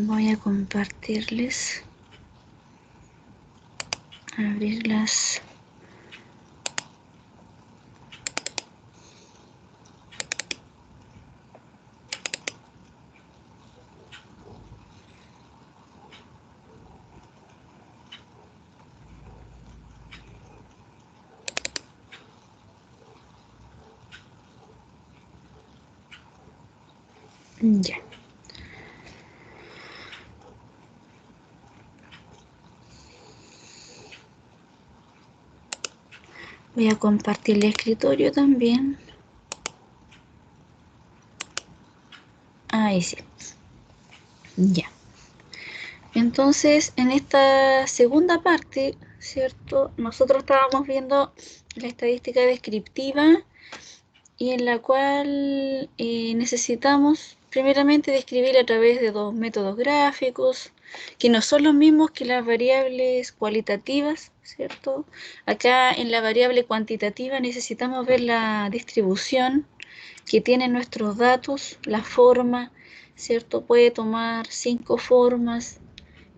Voy a compartirles, abrirlas. Ya. Voy a compartir el escritorio también. Ahí sí. Ya. Entonces, en esta segunda parte, ¿cierto? Nosotros estábamos viendo la estadística descriptiva y en la cual necesitamos primeramente describir a través de dos métodos gráficos, que no son los mismos que las variables cualitativas, ¿cierto? Acá en la variable cuantitativa necesitamos ver la distribución que tienen nuestros datos, la forma, ¿cierto? Puede tomar 5 formas.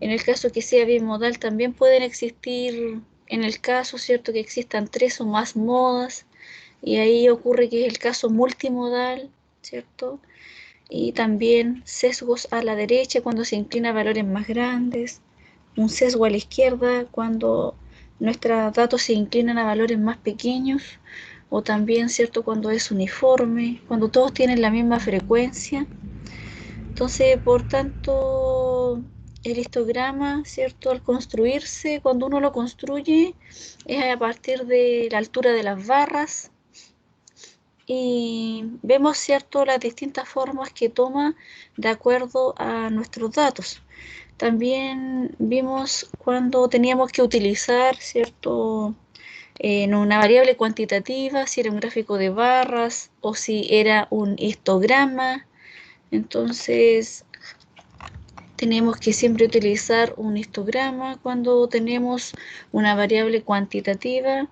En el caso que sea bimodal también pueden existir, en el caso, ¿cierto? Que existan 3 o más modas. Y ahí ocurre que es el caso multimodal, ¿cierto? Y también sesgos a la derecha cuando se inclina a valores más grandes, un sesgo a la izquierda cuando nuestros datos se inclinan a valores más pequeños, o también, ¿cierto?, cuando es uniforme, cuando todos tienen la misma frecuencia. Entonces, por tanto, el histograma, ¿cierto?, al construirse, cuando uno lo construye, es a partir de la altura de las barras, y vemos, ¿cierto?, las distintas formas que toma de acuerdo a nuestros datos. También vimos cuando teníamos que utilizar, ¿cierto?, en una variable cuantitativa, si era un gráfico de barras o si era un histograma. Entonces, tenemos que siempre utilizar un histograma cuando tenemos una variable cuantitativa,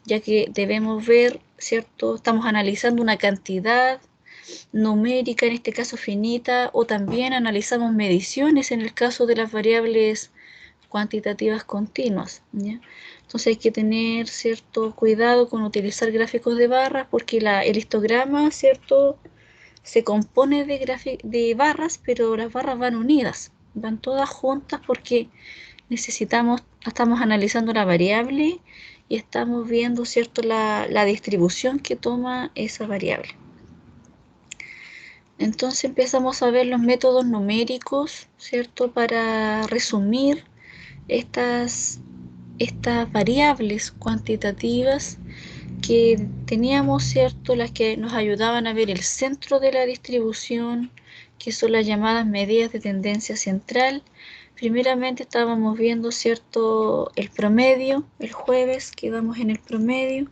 ya que debemos ver, ¿cierto? Estamos analizando una cantidad numérica, en este caso finita, o también analizamos mediciones en el caso de las variables cuantitativas continuas, ¿ya? Entonces hay que tener cierto cuidado con utilizar gráficos de barras porque el histograma, ¿cierto?, se compone de barras, pero las barras van unidas, van todas juntas porque estamos analizando la variable y estamos viendo, ¿cierto?, la distribución que toma esa variable. Entonces empezamos a ver los métodos numéricos, ¿cierto?, para resumir estas variables cuantitativas que teníamos, ¿cierto?, las que nos ayudaban a ver el centro de la distribución, que son las llamadas medidas de tendencia central. Primeramente estábamos viendo, ¿cierto?, el promedio, el jueves quedamos en el promedio,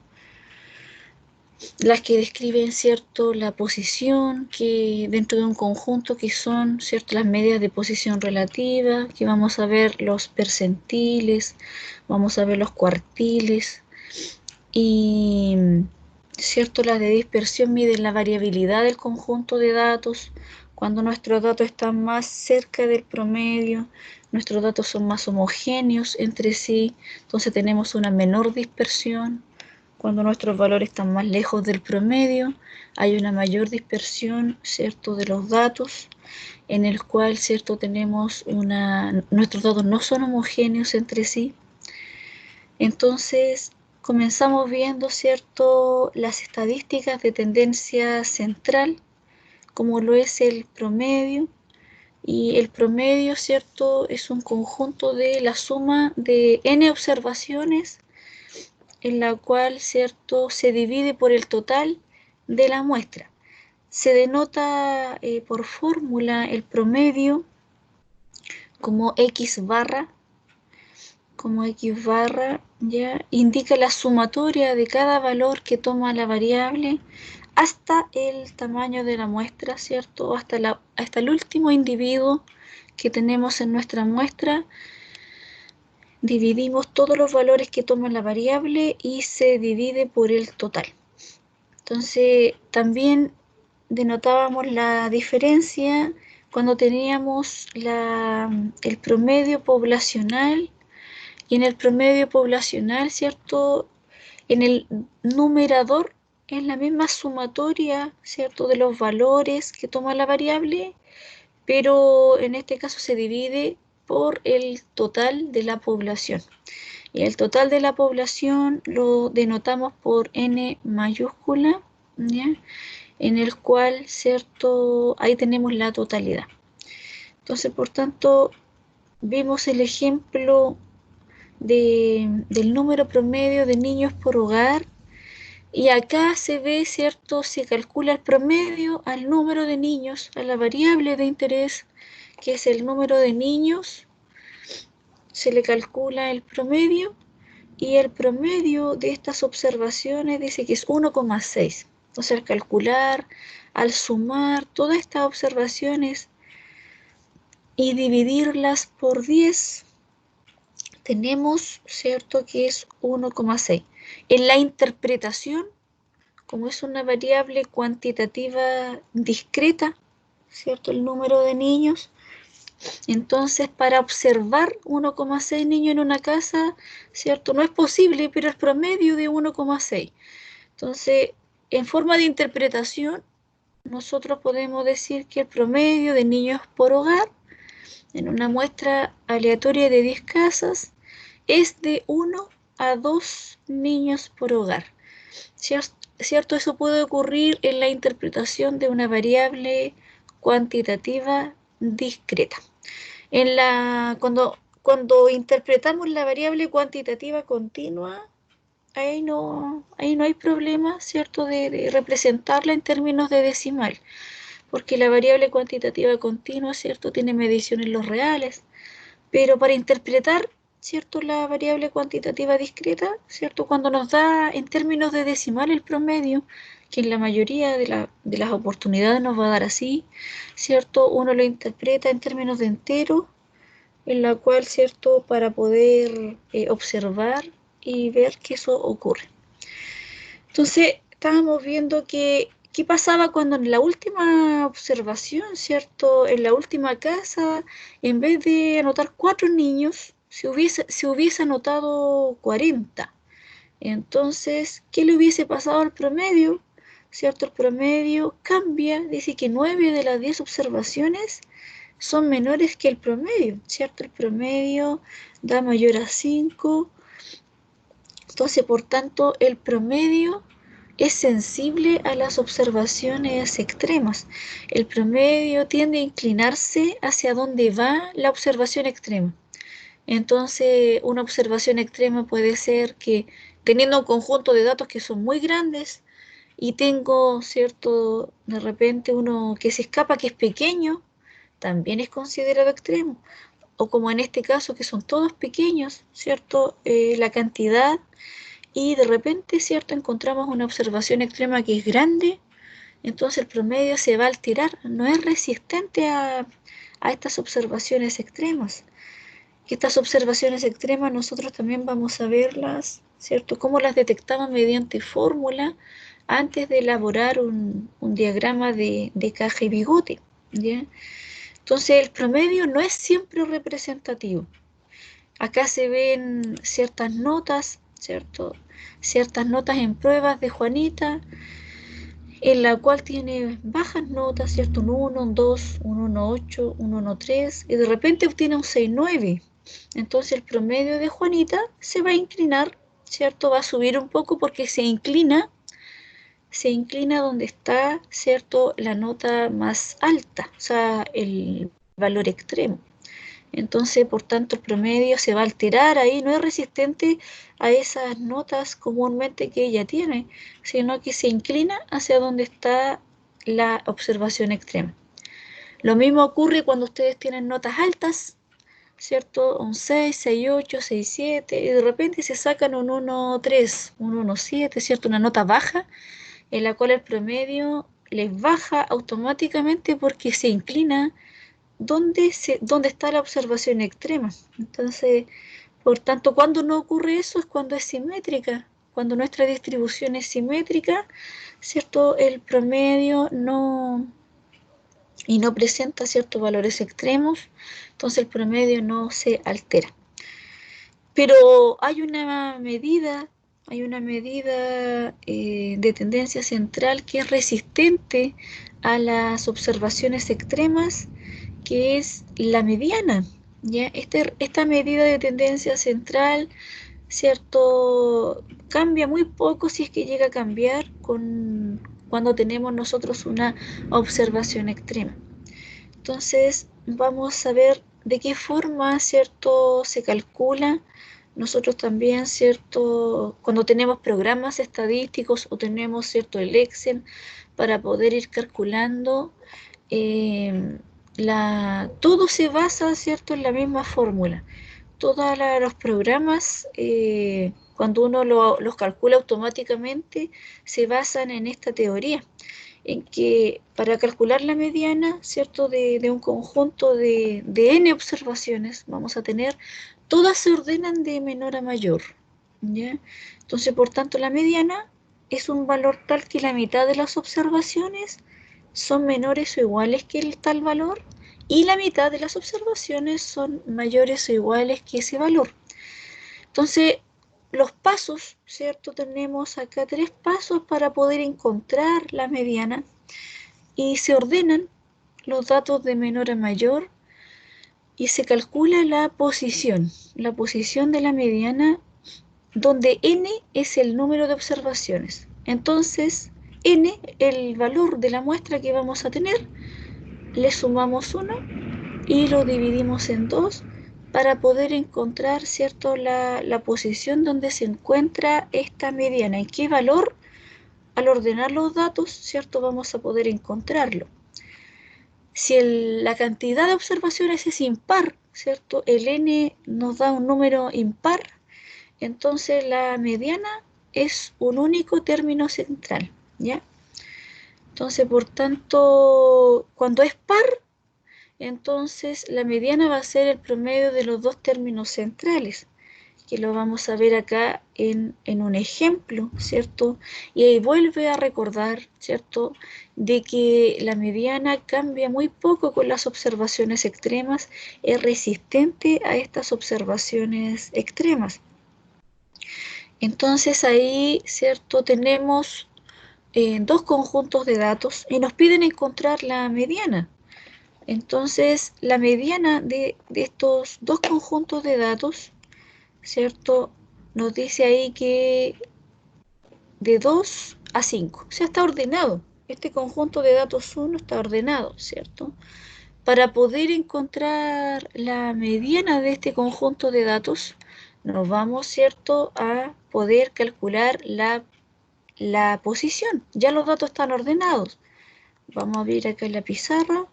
las que describen, ¿cierto?, la posición que dentro de un conjunto, que son, ¿cierto?, las medidas de posición relativa, que vamos a ver los percentiles, vamos a ver los cuartiles, y, ¿cierto?, las de dispersión miden la variabilidad del conjunto de datos. Cuando nuestros datos están más cerca del promedio, nuestros datos son más homogéneos entre sí, entonces tenemos una menor dispersión. Cuando nuestros valores están más lejos del promedio, hay una mayor dispersión, ¿cierto?, de los datos, en el cual, ¿cierto?, nuestros datos no son homogéneos entre sí. Entonces, comenzamos viendo, ¿cierto?, las estadísticas de tendencia central, como lo es el promedio. Y el promedio, ¿cierto?, es un conjunto de la suma de n observaciones, en la cual, ¿cierto?, se divide por el total de la muestra. Se denota por fórmula el promedio como x barra, ya indica la sumatoria de cada valor que toma la variable hasta el tamaño de la muestra, ¿cierto? Hasta el último individuo que tenemos en nuestra muestra. Dividimos todos los valores que toma la variable y se divide por el total. Entonces, también denotábamos la diferencia cuando teníamos el promedio poblacional, y en el promedio poblacional, ¿cierto? En el numerador es la misma sumatoria, ¿cierto? De los valores que toma la variable, pero en este caso se divide por el total de la población. Y el total de la población lo denotamos por n mayúscula, ¿ya? En el cual, ¿cierto? Ahí tenemos la totalidad. Entonces, por tanto, vimos el ejemplo del número promedio de niños por hogar, y acá se ve, ¿cierto? Se calcula el promedio al número de niños, a la variable de interés, que es el número de niños, se le calcula el promedio, y el promedio de estas observaciones dice que es 1,6. Entonces, al calcular, al sumar todas estas observaciones y dividirlas por 10, tenemos, ¿cierto?, que es 1,6. En la interpretación, como es una variable cuantitativa discreta, ¿cierto?, el número de niños, entonces para observar 1,6 niños en una casa, ¿cierto?, no es posible, pero es promedio de 1,6. Entonces, en forma de interpretación, nosotros podemos decir que el promedio de niños por hogar en una muestra aleatoria de 10 casas es de 1 a 2 niños por hogar. ¿Cierto? Eso puede ocurrir en la interpretación de una variable cuantitativa discreta. Cuando interpretamos la variable cuantitativa continua, ahí no hay problema, ¿cierto?, de representarla en términos de decimal, porque la variable cuantitativa continua, ¿cierto?, tiene medición en los reales, pero para interpretar, ¿cierto?, la variable cuantitativa discreta, ¿cierto?, cuando nos da en términos de decimal el promedio, que en la mayoría de las oportunidades nos va a dar así, ¿cierto?, uno lo interpreta en términos de entero, en la cual, ¿cierto?, para poder observar y ver que eso ocurre. Entonces, estábamos viendo que qué pasaba cuando en la última observación, ¿cierto?, en la última casa, en vez de anotar 4 niños, se hubiese anotado 40. Entonces, ¿qué le hubiese pasado al promedio? ¿Cierto? El promedio cambia, dice que 9 de las 10 observaciones son menores que el promedio, ¿cierto? El promedio da mayor a 5. Entonces, por tanto, el promedio es sensible a las observaciones extremas. El promedio tiende a inclinarse hacia donde va la observación extrema. Entonces, una observación extrema puede ser que teniendo un conjunto de datos que son muy grandes y tengo, ¿cierto?, de repente uno que se escapa, que es pequeño, también es considerado extremo. O como en este caso, que son todos pequeños, ¿cierto?, la cantidad, y de repente, ¿cierto?, encontramos una observación extrema que es grande, entonces el promedio se va a alterar, no es resistente a estas observaciones extremas. Estas observaciones extremas nosotros también vamos a verlas, ¿cierto?, cómo las detectamos mediante fórmula antes de elaborar un diagrama de caja y bigote, ¿ya? Entonces el promedio no es siempre representativo. Acá se ven ciertas notas, ¿cierto? Ciertas notas en pruebas de Juanita, en la cual tiene bajas notas, ¿cierto? Un 1, un 2, un 1,8, un 1,3, y de repente obtiene un 6,9. Entonces el promedio de Juanita se va a inclinar, ¿cierto? Va a subir un poco porque se inclina donde está, ¿cierto?, la nota más alta, o sea, el valor extremo. Entonces, por tanto, el promedio se va a alterar ahí, no es resistente a esas notas comúnmente que ella tiene, sino que se inclina hacia donde está la observación extrema. Lo mismo ocurre cuando ustedes tienen notas altas, ¿cierto? Un 6, 6,8, 6,7, y de repente se sacan un 1,3, un 1,7, ¿cierto? Una nota baja, en la cual el promedio les baja automáticamente porque se inclina donde está la observación extrema. Entonces, por tanto, cuando no ocurre eso es cuando es simétrica. Cuando nuestra distribución es simétrica, ¿cierto?, el promedio y no presenta ciertos valores extremos, entonces el promedio no se altera. Pero hay una medida de tendencia central que es resistente a las observaciones extremas, que es la mediana. ¿Ya? Esta medida de tendencia central, ¿cierto? Cambia muy poco, si es que llega a cambiar, cuando tenemos nosotros una observación extrema. Entonces, vamos a ver de qué forma, ¿cierto?, se calcula. Nosotros también, ¿cierto?, cuando tenemos programas estadísticos o tenemos, ¿cierto?, el Excel para poder ir calculando, todo se basa, ¿cierto?, en la misma fórmula. Todos los programas, cuando uno los calcula automáticamente, se basan en esta teoría, en que para calcular la mediana, ¿cierto?, de un conjunto de n observaciones, vamos a tener, todas se ordenan de menor a mayor, ¿ya? Entonces, por tanto, la mediana es un valor tal que la mitad de las observaciones son menores o iguales que el tal valor, y la mitad de las observaciones son mayores o iguales que ese valor. Entonces, los pasos, ¿cierto? Tenemos acá 3 pasos para poder encontrar la mediana, y se ordenan los datos de menor a mayor y se calcula la posición de la mediana, donde n es el número de observaciones. Entonces, n, el valor de la muestra que vamos a tener, le sumamos 1 y lo dividimos en 2 para poder encontrar, ¿cierto?, la posición donde se encuentra esta mediana. ¿En qué valor? Al ordenar los datos, ¿cierto?, vamos a poder encontrarlo. Si la cantidad de observaciones es impar, ¿cierto?, el n nos da un número impar, entonces la mediana es un único término central, ¿ya? Entonces, por tanto, cuando es par, entonces la mediana va a ser el promedio de los dos términos centrales, que lo vamos a ver acá en un ejemplo, ¿cierto? Y ahí vuelve a recordar, ¿cierto?, de que la mediana cambia muy poco con las observaciones extremas, es resistente a estas observaciones extremas. Entonces ahí, ¿cierto?, tenemos dos conjuntos de datos y nos piden encontrar la mediana. Entonces, la mediana de estos dos conjuntos de datos, ¿cierto?, nos dice ahí que de 2 a 5, o sea, está ordenado. Este conjunto de datos 1 está ordenado, ¿cierto? Para poder encontrar la mediana de este conjunto de datos, nos vamos, ¿cierto?, a poder calcular la posición. Ya los datos están ordenados. Vamos a abrir acá en la pizarra.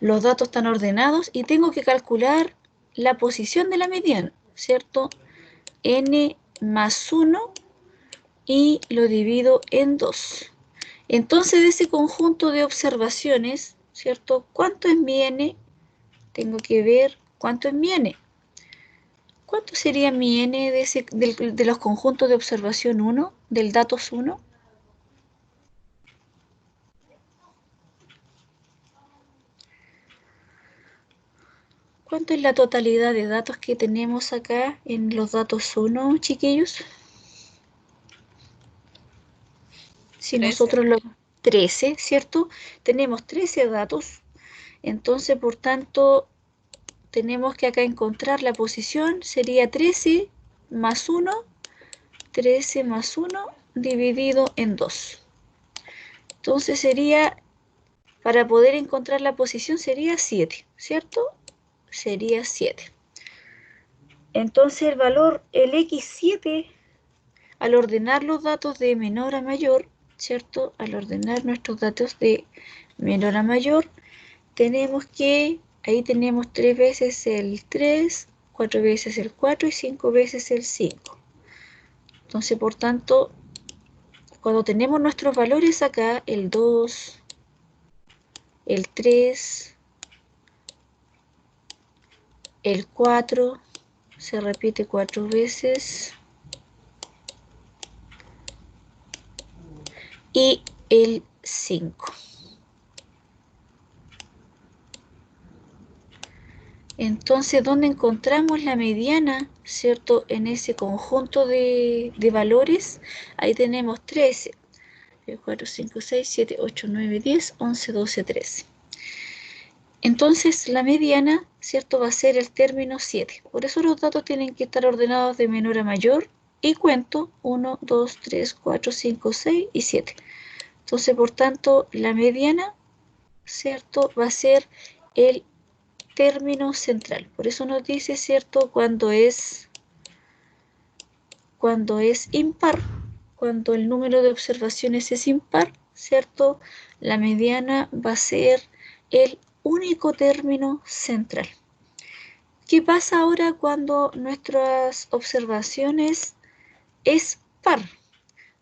Los datos están ordenados y tengo que calcular la posición de la mediana, ¿cierto? N más 1 y lo divido en 2. Entonces, de ese conjunto de observaciones, ¿cierto?, ¿cuánto es mi n? Tengo que ver cuánto es mi n. ¿Cuánto sería mi n de los conjuntos de observación 1, del datos 1? ¿Cuánto es la totalidad de datos que tenemos acá en los datos 1, chiquillos? Si 13. nosotros lo... 13, ¿cierto? Tenemos 13 datos. Entonces, por tanto, tenemos que acá encontrar la posición. Sería 13 más 1, 13 más 1 dividido en 2. Entonces sería, para poder encontrar la posición, sería 7, ¿cierto? Sería 7. Entonces el valor, el x7, al ordenar los datos de menor a mayor, ¿cierto? Al ordenar nuestros datos de menor a mayor, tenemos que, ahí tenemos 3 veces el 3, 4 veces el 4 y 5 veces el 5. Entonces, por tanto, cuando tenemos nuestros valores acá, el 2, el 3, el 4, se repite 4 veces, y el 5. Entonces, ¿dónde encontramos la mediana, cierto? En ese conjunto de valores, ahí tenemos 13, 4, 5, 6, 7, 8, 9, 10, 11, 12, 13. Entonces, la mediana, cierto, va a ser el término 7. Por eso los datos tienen que estar ordenados de menor a mayor y cuento 1, 2, 3, 4, 5, 6 y 7. Entonces, por tanto, la mediana, cierto, va a ser el término central. Por eso nos dice, ¿cierto? Cuando es impar, cuando el número de observaciones es impar, ¿cierto? La mediana va a ser el único término central. ¿Qué pasa ahora cuando nuestras observaciones es par?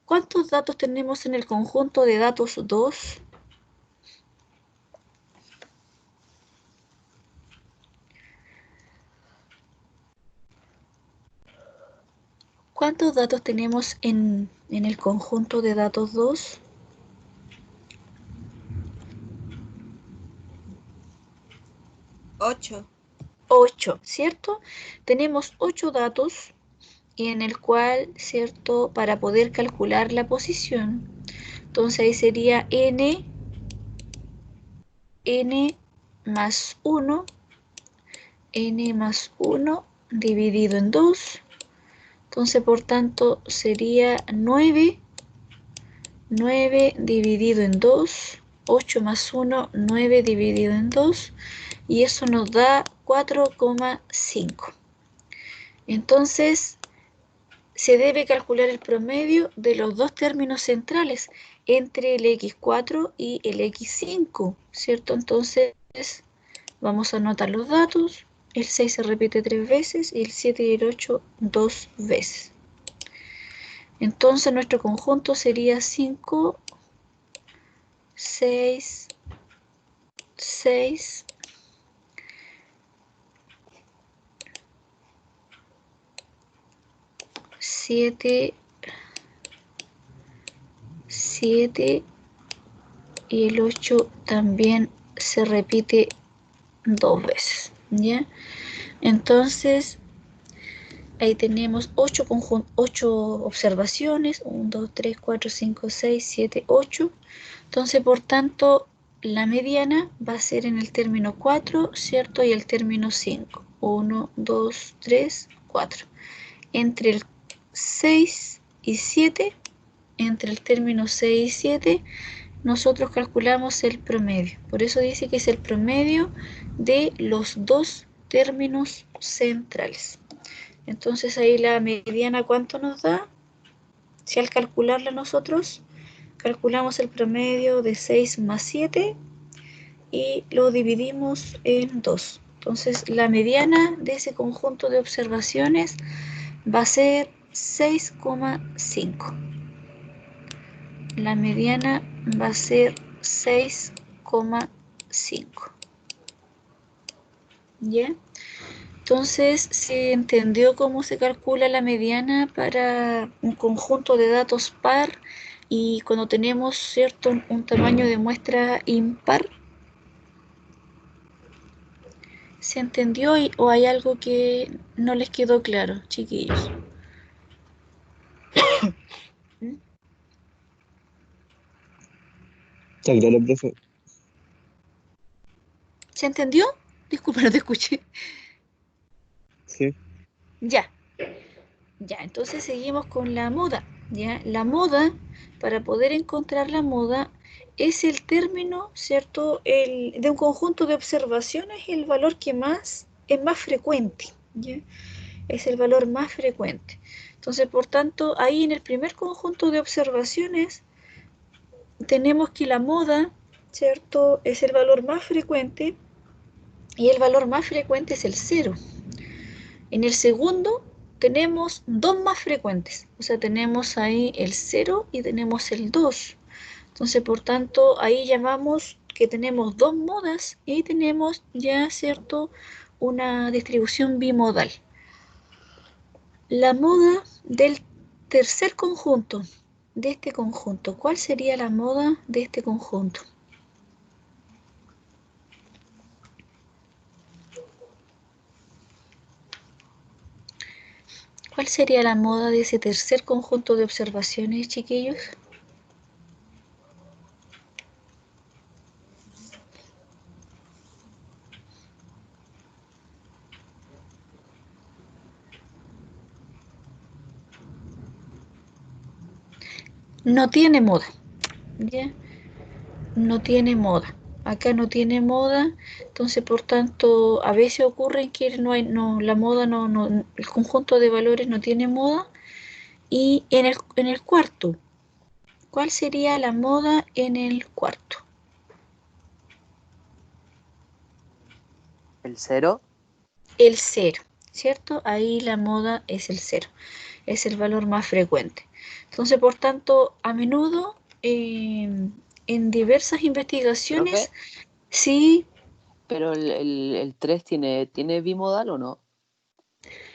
¿Cuántos datos tenemos en el conjunto de datos 2? ¿Cuántos datos tenemos en el conjunto de datos 2? 8. 8, ¿cierto? Tenemos 8 datos y en el cual, ¿cierto? Para poder calcular la posición, entonces ahí sería n más 1, n más 1 dividido en 2. Entonces, por tanto, sería 9 dividido en 2, 8 más 1, 9 dividido en 2, y eso nos da 4,5. Entonces, se debe calcular el promedio de los dos términos centrales entre el x4 y el x5, ¿cierto? Entonces, vamos a anotar los datos. El 6 se repite 3 veces y el 7 y el 8 2 veces. Entonces, nuestro conjunto sería 5, 6, 6, 7, 7 y el 8 también se repite 2 veces, ¿ya? Entonces, ahí tenemos 8 observaciones, 1, 2, 3, 4, 5, 6, 7, 8. Entonces, por tanto, la mediana va a ser en el término 4, ¿cierto? Y el término 5. 1, 2, 3, 4. Entre el 6 y 7, entre el término 6 y 7, nosotros calculamos el promedio. Por eso dice que es el promedio de los dos términos centrales. Entonces ahí la mediana, ¿cuánto nos da? Si al calcularla nosotros calculamos el promedio de 6 más 7 y lo dividimos en 2. Entonces la mediana de ese conjunto de observaciones va a ser 6,5. La mediana va a ser 6,5. ¿Ya? Entonces, ¿se entendió cómo se calcula la mediana para un conjunto de datos par y cuando tenemos, cierto, un tamaño de muestra impar? ¿Se entendió o hay algo que no les quedó claro, chiquillos? ¿Mm? Está claro, profe. ¿Se entendió? Disculpa, no te escuché. Sí. Ya, ya, entonces seguimos con la moda. ¿Ya? La moda, para poder encontrar la moda, es el término, ¿cierto? De un conjunto de observaciones, el valor que es más frecuente. ¿Ya? Es el valor más frecuente. Entonces, por tanto, ahí en el primer conjunto de observaciones tenemos que la moda, ¿cierto? Es el valor más frecuente y el valor más frecuente es el cero. En el segundo tenemos dos más frecuentes, o sea, tenemos ahí el 0 y tenemos el 2. Entonces, por tanto, ahí llamamos que tenemos dos modas y tenemos ya, ¿cierto?, una distribución bimodal. La moda del tercer conjunto, de este conjunto, ¿cuál sería la moda de este conjunto? ¿Cuál sería la moda de ese tercer conjunto de observaciones, chiquillos? No tiene moda, ¿ya? No tiene moda. Acá no tiene moda, entonces por tanto a veces ocurre que no hay, no, la moda no, el conjunto de valores no tiene moda. Y en el cuarto, ¿cuál sería la moda en el cuarto? El 0. El cero, ¿cierto? Ahí la moda es el cero, es el valor más frecuente. Entonces, por tanto, a menudo en diversas investigaciones, Profe, sí, pero el 3 tiene bimodal o no?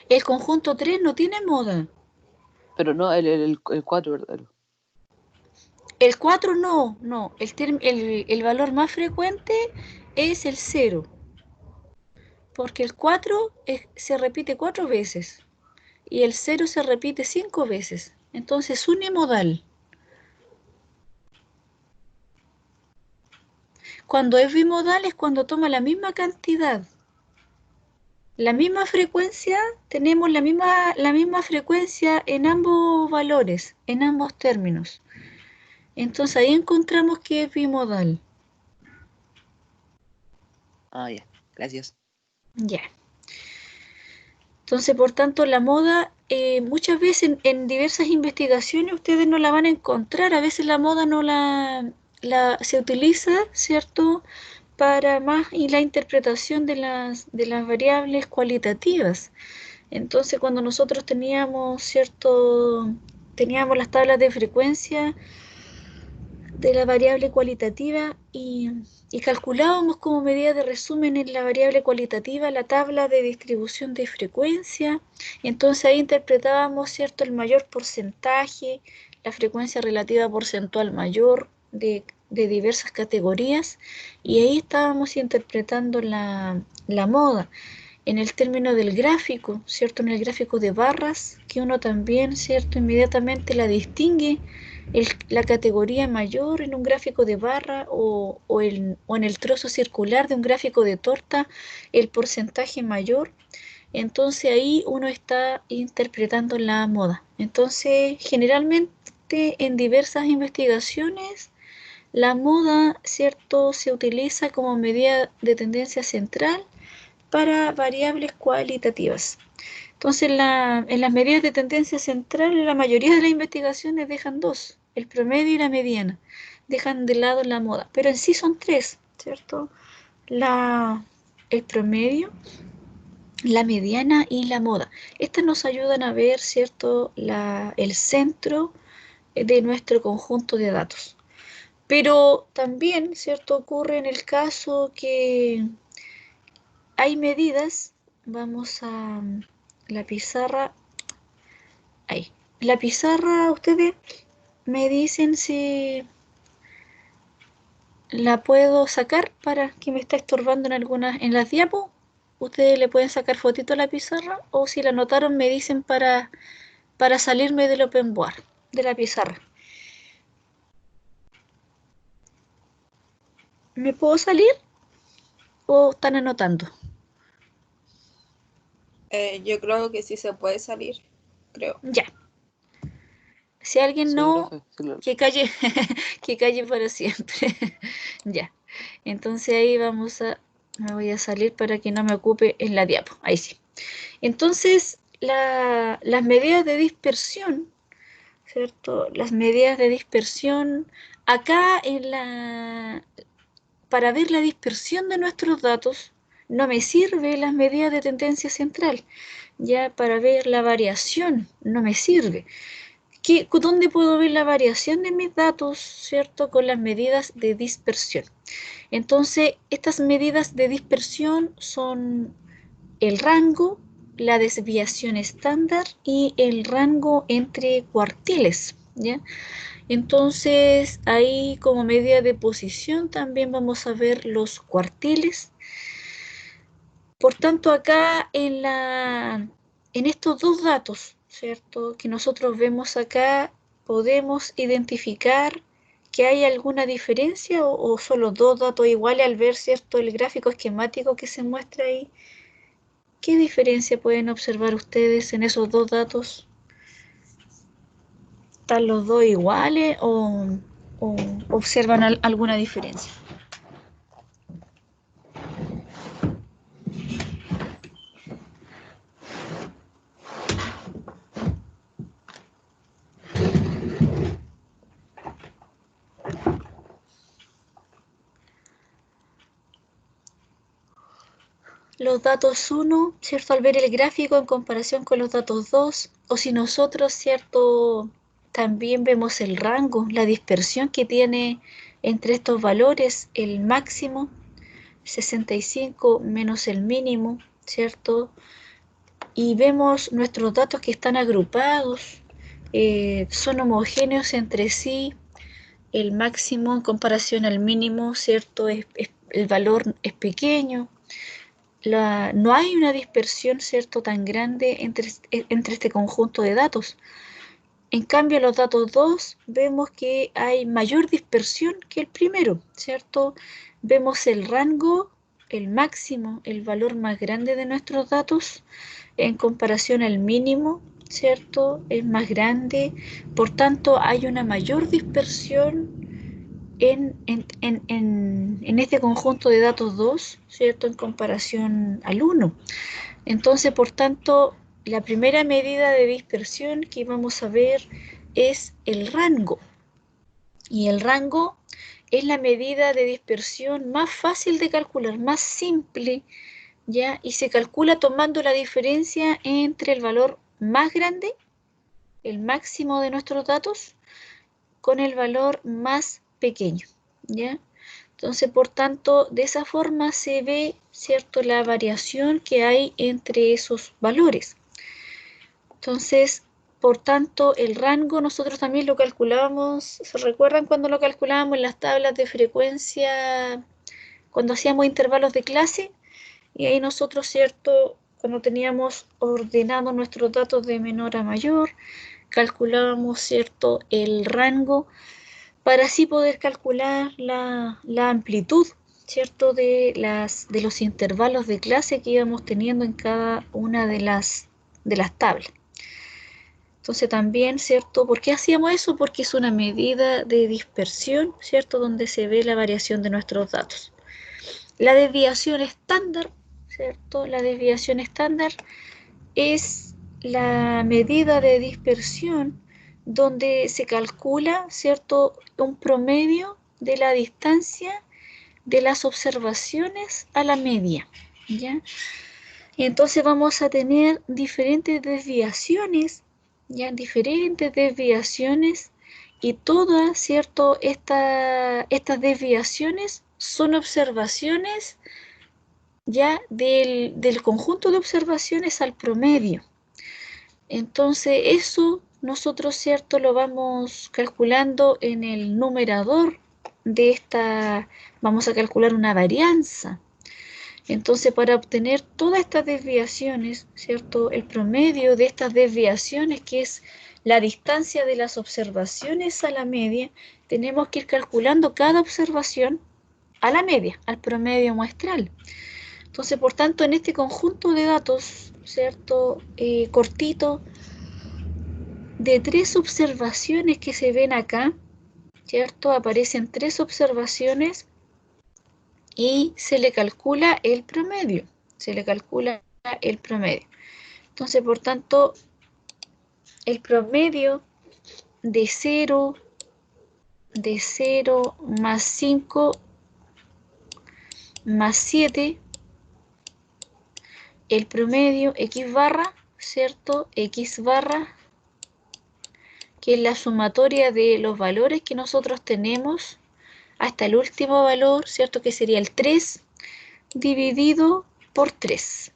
el conjunto 3 no tiene moda. Pero no, el 4, ¿verdad? El 4 no, el valor más frecuente es el cero, porque el 4 se repite 4 veces y el cero se repite 5 veces. Entonces, unimodal. Cuando es bimodal es cuando toma la misma cantidad, la misma frecuencia, tenemos la misma frecuencia en ambos valores, en ambos términos. Entonces ahí encontramos que es bimodal. Ah, ya, gracias. Ya. Entonces, por tanto, la moda, muchas veces en diversas investigaciones ustedes no la van a encontrar. A veces la moda no se utiliza, ¿cierto? Para más y la interpretación de las variables cualitativas. Entonces, cuando nosotros teníamos, ¿cierto? Teníamos las tablas de frecuencia de la variable cualitativa y calculábamos como medida de resumen en la variable cualitativa la tabla de distribución de frecuencia. Entonces ahí interpretábamos, ¿cierto?, el mayor porcentaje, la frecuencia relativa porcentual mayor de diversas categorías y ahí estábamos interpretando la moda en el término del gráfico, ¿cierto? En el gráfico de barras, que uno también, ¿cierto? Inmediatamente la distingue la categoría mayor en un gráfico de barra o en el trozo circular de un gráfico de torta, el porcentaje mayor. Entonces ahí uno está interpretando la moda. Entonces, generalmente en diversas investigaciones, la moda, ¿cierto?, se utiliza como medida de tendencia central para variables cualitativas. Entonces, en las medidas de tendencia central, la mayoría de las investigaciones dejan dos, el promedio y la mediana. Dejan de lado la moda, pero en sí son tres, ¿cierto? La, el promedio, la mediana y la moda. Estas nos ayudan a ver, ¿cierto?, el centro de nuestro conjunto de datos. Pero también, ¿cierto?, ocurre en el caso que hay medidas, vamos a la pizarra, ahí. La pizarra, ustedes me dicen si la puedo sacar para que me está estorbando en las diapos. Ustedes le pueden sacar fotito a la pizarra o si la anotaron me dicen para salirme del open board, de la pizarra. ¿Me puedo salir o están anotando? Yo creo que sí se puede salir, creo. Ya. Si alguien Sí, no, profe. Sí, que calle, que calle para siempre. Ya. Entonces ahí me voy a salir para que no me ocupe en la diapo. Ahí sí. Entonces, las medidas de dispersión, ¿cierto? Las medidas de dispersión, acá para ver la dispersión de nuestros datos, no me sirve las medidas de tendencia central. Ya para ver la variación, no me sirve. ¿Dónde puedo ver la variación de mis datos, cierto? Con las medidas de dispersión. Entonces, estas medidas de dispersión son el rango, la desviación estándar y el rango entre cuartiles, ¿ya? Entonces, ahí como medida de posición también vamos a ver los cuartiles. Por tanto, acá en estos dos datos, ¿cierto?, que nosotros vemos acá, podemos identificar que hay alguna diferencia o solo dos datos iguales al ver, ¿cierto?, el gráfico esquemático que se muestra ahí. ¿Qué diferencia pueden observar ustedes en esos dos datos? ¿Están los dos iguales o observan alguna diferencia? Los datos 1, ¿cierto?, al ver el gráfico en comparación con los datos 2, o si nosotros, ¿cierto?, también vemos el rango, la dispersión que tiene entre estos valores, el máximo, 65 menos el mínimo, ¿cierto? Y vemos nuestros datos que están agrupados, son homogéneos entre sí, el máximo en comparación al mínimo, ¿cierto?, el valor es pequeño. No hay una dispersión, ¿cierto?, tan grande entre este conjunto de datos. En cambio, los datos 2 vemos que hay mayor dispersión que el primero, ¿cierto? Vemos el rango, el máximo, el valor más grande de nuestros datos en comparación al mínimo, ¿cierto? Es más grande, por tanto hay una mayor dispersión en este conjunto de datos 2, ¿cierto?, en comparación al 1. Entonces, por tanto, la primera medida de dispersión que vamos a ver es el rango. Y el rango es la medida de dispersión más fácil de calcular, más simple, ¿ya? Y se calcula tomando la diferencia entre el valor más grande, el máximo de nuestros datos, con el valor más pequeño, ¿ya? Entonces, por tanto, de esa forma se ve, ¿cierto?, la variación que hay entre esos valores. Entonces, por tanto, el rango nosotros también lo calculábamos, ¿se recuerdan cuando lo calculábamos en las tablas de frecuencia, cuando hacíamos intervalos de clase? Y ahí nosotros, ¿cierto?, cuando teníamos ordenados nuestros datos de menor a mayor, calculábamos, ¿cierto?, el rango para así poder calcular la amplitud, ¿cierto?, de los intervalos de clase que íbamos teniendo en cada una de las tablas. Entonces también, ¿cierto?, ¿por qué hacíamos eso? Porque es una medida de dispersión, ¿cierto?, donde se ve la variación de nuestros datos. La desviación estándar, ¿cierto? La desviación estándar es la medida de dispersión donde se calcula, ¿cierto?, un promedio de la distancia de las observaciones a la media, ¿ya? Entonces vamos a tener diferentes desviaciones, ¿ya? Diferentes desviaciones y todas, ¿cierto?, estas desviaciones son observaciones ya del conjunto de observaciones al promedio. Entonces eso nosotros, ¿cierto?, lo vamos calculando en el numerador de esta, vamos a calcular una varianza. Entonces, para obtener todas estas desviaciones, ¿cierto?, el promedio de estas desviaciones, que es la distancia de las observaciones a la media, tenemos que ir calculando cada observación a la media, al promedio muestral. Entonces, por tanto, en este conjunto de datos, ¿cierto?, cortito, de 3 observaciones que se ven acá, ¿cierto?, aparecen 3 observaciones y se le calcula el promedio. Se le calcula el promedio. Entonces, por tanto, el promedio de 0 más 5 más 7, el promedio x barra, ¿cierto? X barra, que es la sumatoria de los valores que nosotros tenemos hasta el último valor, ¿cierto?, que sería el 3 dividido por 3.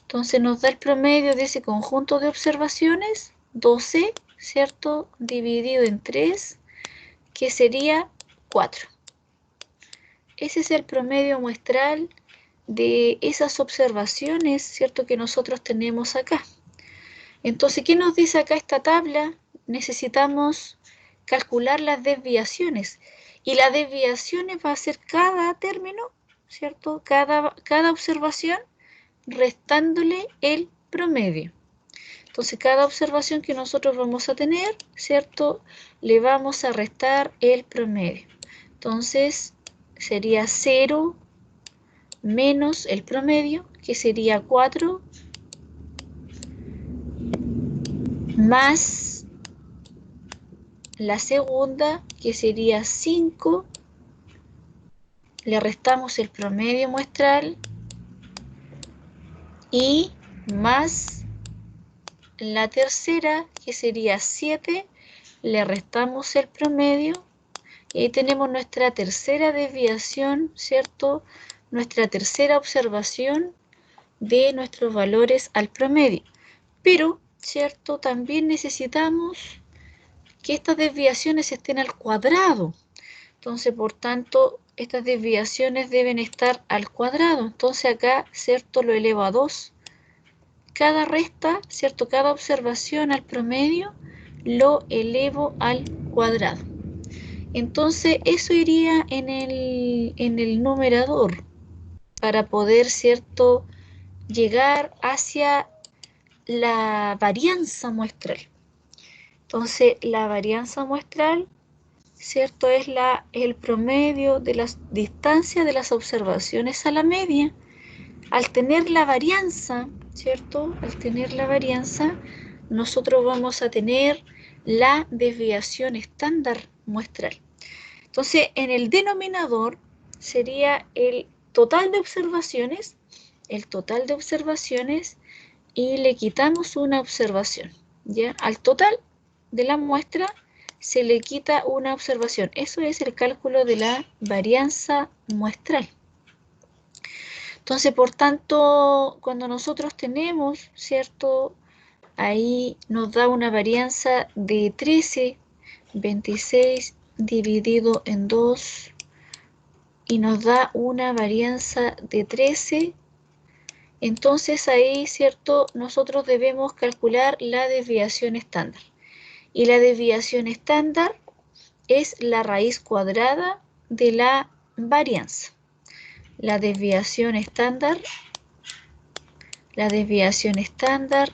Entonces nos da el promedio de ese conjunto de observaciones, 12, ¿cierto?, dividido en 3, que sería 4. Ese es el promedio muestral de esas observaciones, ¿cierto?, que nosotros tenemos acá. Entonces, ¿qué nos dice acá esta tabla? Necesitamos calcular las desviaciones. Y las desviaciones va a ser cada término, ¿cierto? Cada observación restándole el promedio. Entonces, cada observación que nosotros vamos a tener, ¿cierto? Le vamos a restar el promedio. Entonces, sería 0 menos el promedio, que sería 4, más la segunda, que sería 5, le restamos el promedio muestral, y más la tercera, que sería 7, le restamos el promedio, y ahí tenemos nuestra tercera desviación, ¿cierto? Nuestra tercera observación de nuestros valores al promedio. Pero, ¿cierto? También necesitamos que estas desviaciones estén al cuadrado. Entonces, por tanto, estas desviaciones deben estar al cuadrado. Entonces acá, ¿cierto? Lo elevo a 2. Cada resta, ¿cierto? Cada observación al promedio lo elevo al cuadrado. Entonces, eso iría en el numerador para poder, ¿cierto?, llegar hacia la varianza muestral. Entonces, la varianza muestral, ¿cierto?, es el promedio de las distancias de las observaciones a la media. Al tener la varianza, ¿cierto?, al tener la varianza, nosotros vamos a tener la desviación estándar muestral. Entonces, en el denominador sería el total de observaciones, y le quitamos una observación, ¿ya? Al total de la muestra se le quita una observación. Eso es el cálculo de la varianza muestral. Entonces, por tanto, cuando nosotros tenemos, ¿cierto?, ahí nos da una varianza de 13, 26 dividido en 2, y nos da una varianza de 13. Entonces ahí, ¿cierto?, nosotros debemos calcular la desviación estándar. Y la desviación estándar es la raíz cuadrada de la varianza. La desviación estándar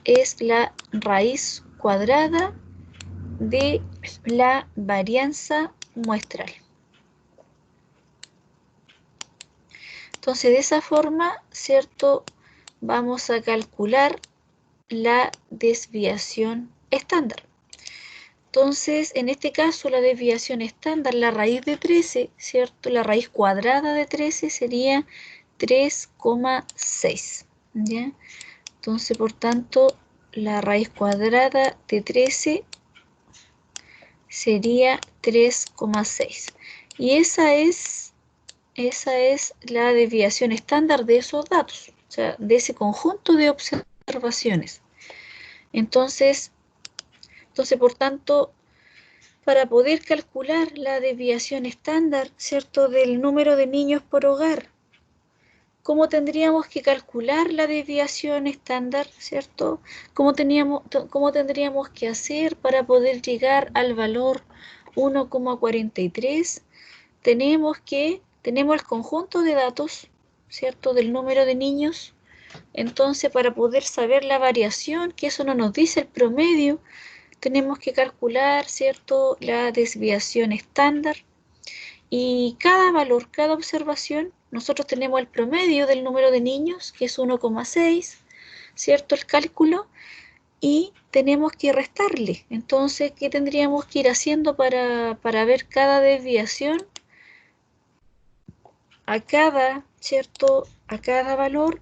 es la raíz cuadrada de la varianza muestral. Entonces, de esa forma, ¿cierto?, vamos a calcular la desviación estándar. Entonces, en este caso, la desviación estándar, la raíz de 13, ¿cierto?, la raíz cuadrada de 13 sería 3,6, ¿ya? Entonces, por tanto, la raíz cuadrada de 13 sería 3,6. Y esa es la desviación estándar de esos datos, o sea, de ese conjunto de observaciones. Entonces, por tanto, para poder calcular la desviación estándar, ¿cierto?, del número de niños por hogar, ¿cómo tendríamos que calcular la desviación estándar, ¿cierto? ¿Cómo tendríamos que hacer para poder llegar al valor 1,43? Tenemos el conjunto de datos, ¿cierto?, del número de niños. Entonces, para poder saber la variación, que eso no nos dice el promedio, tenemos que calcular, ¿cierto?, la desviación estándar. Y cada valor, cada observación, nosotros tenemos el promedio del número de niños, que es 1,6, ¿cierto?, el cálculo, y tenemos que restarle. Entonces, ¿qué tendríamos que ir haciendo para ver cada desviación? A cada valor,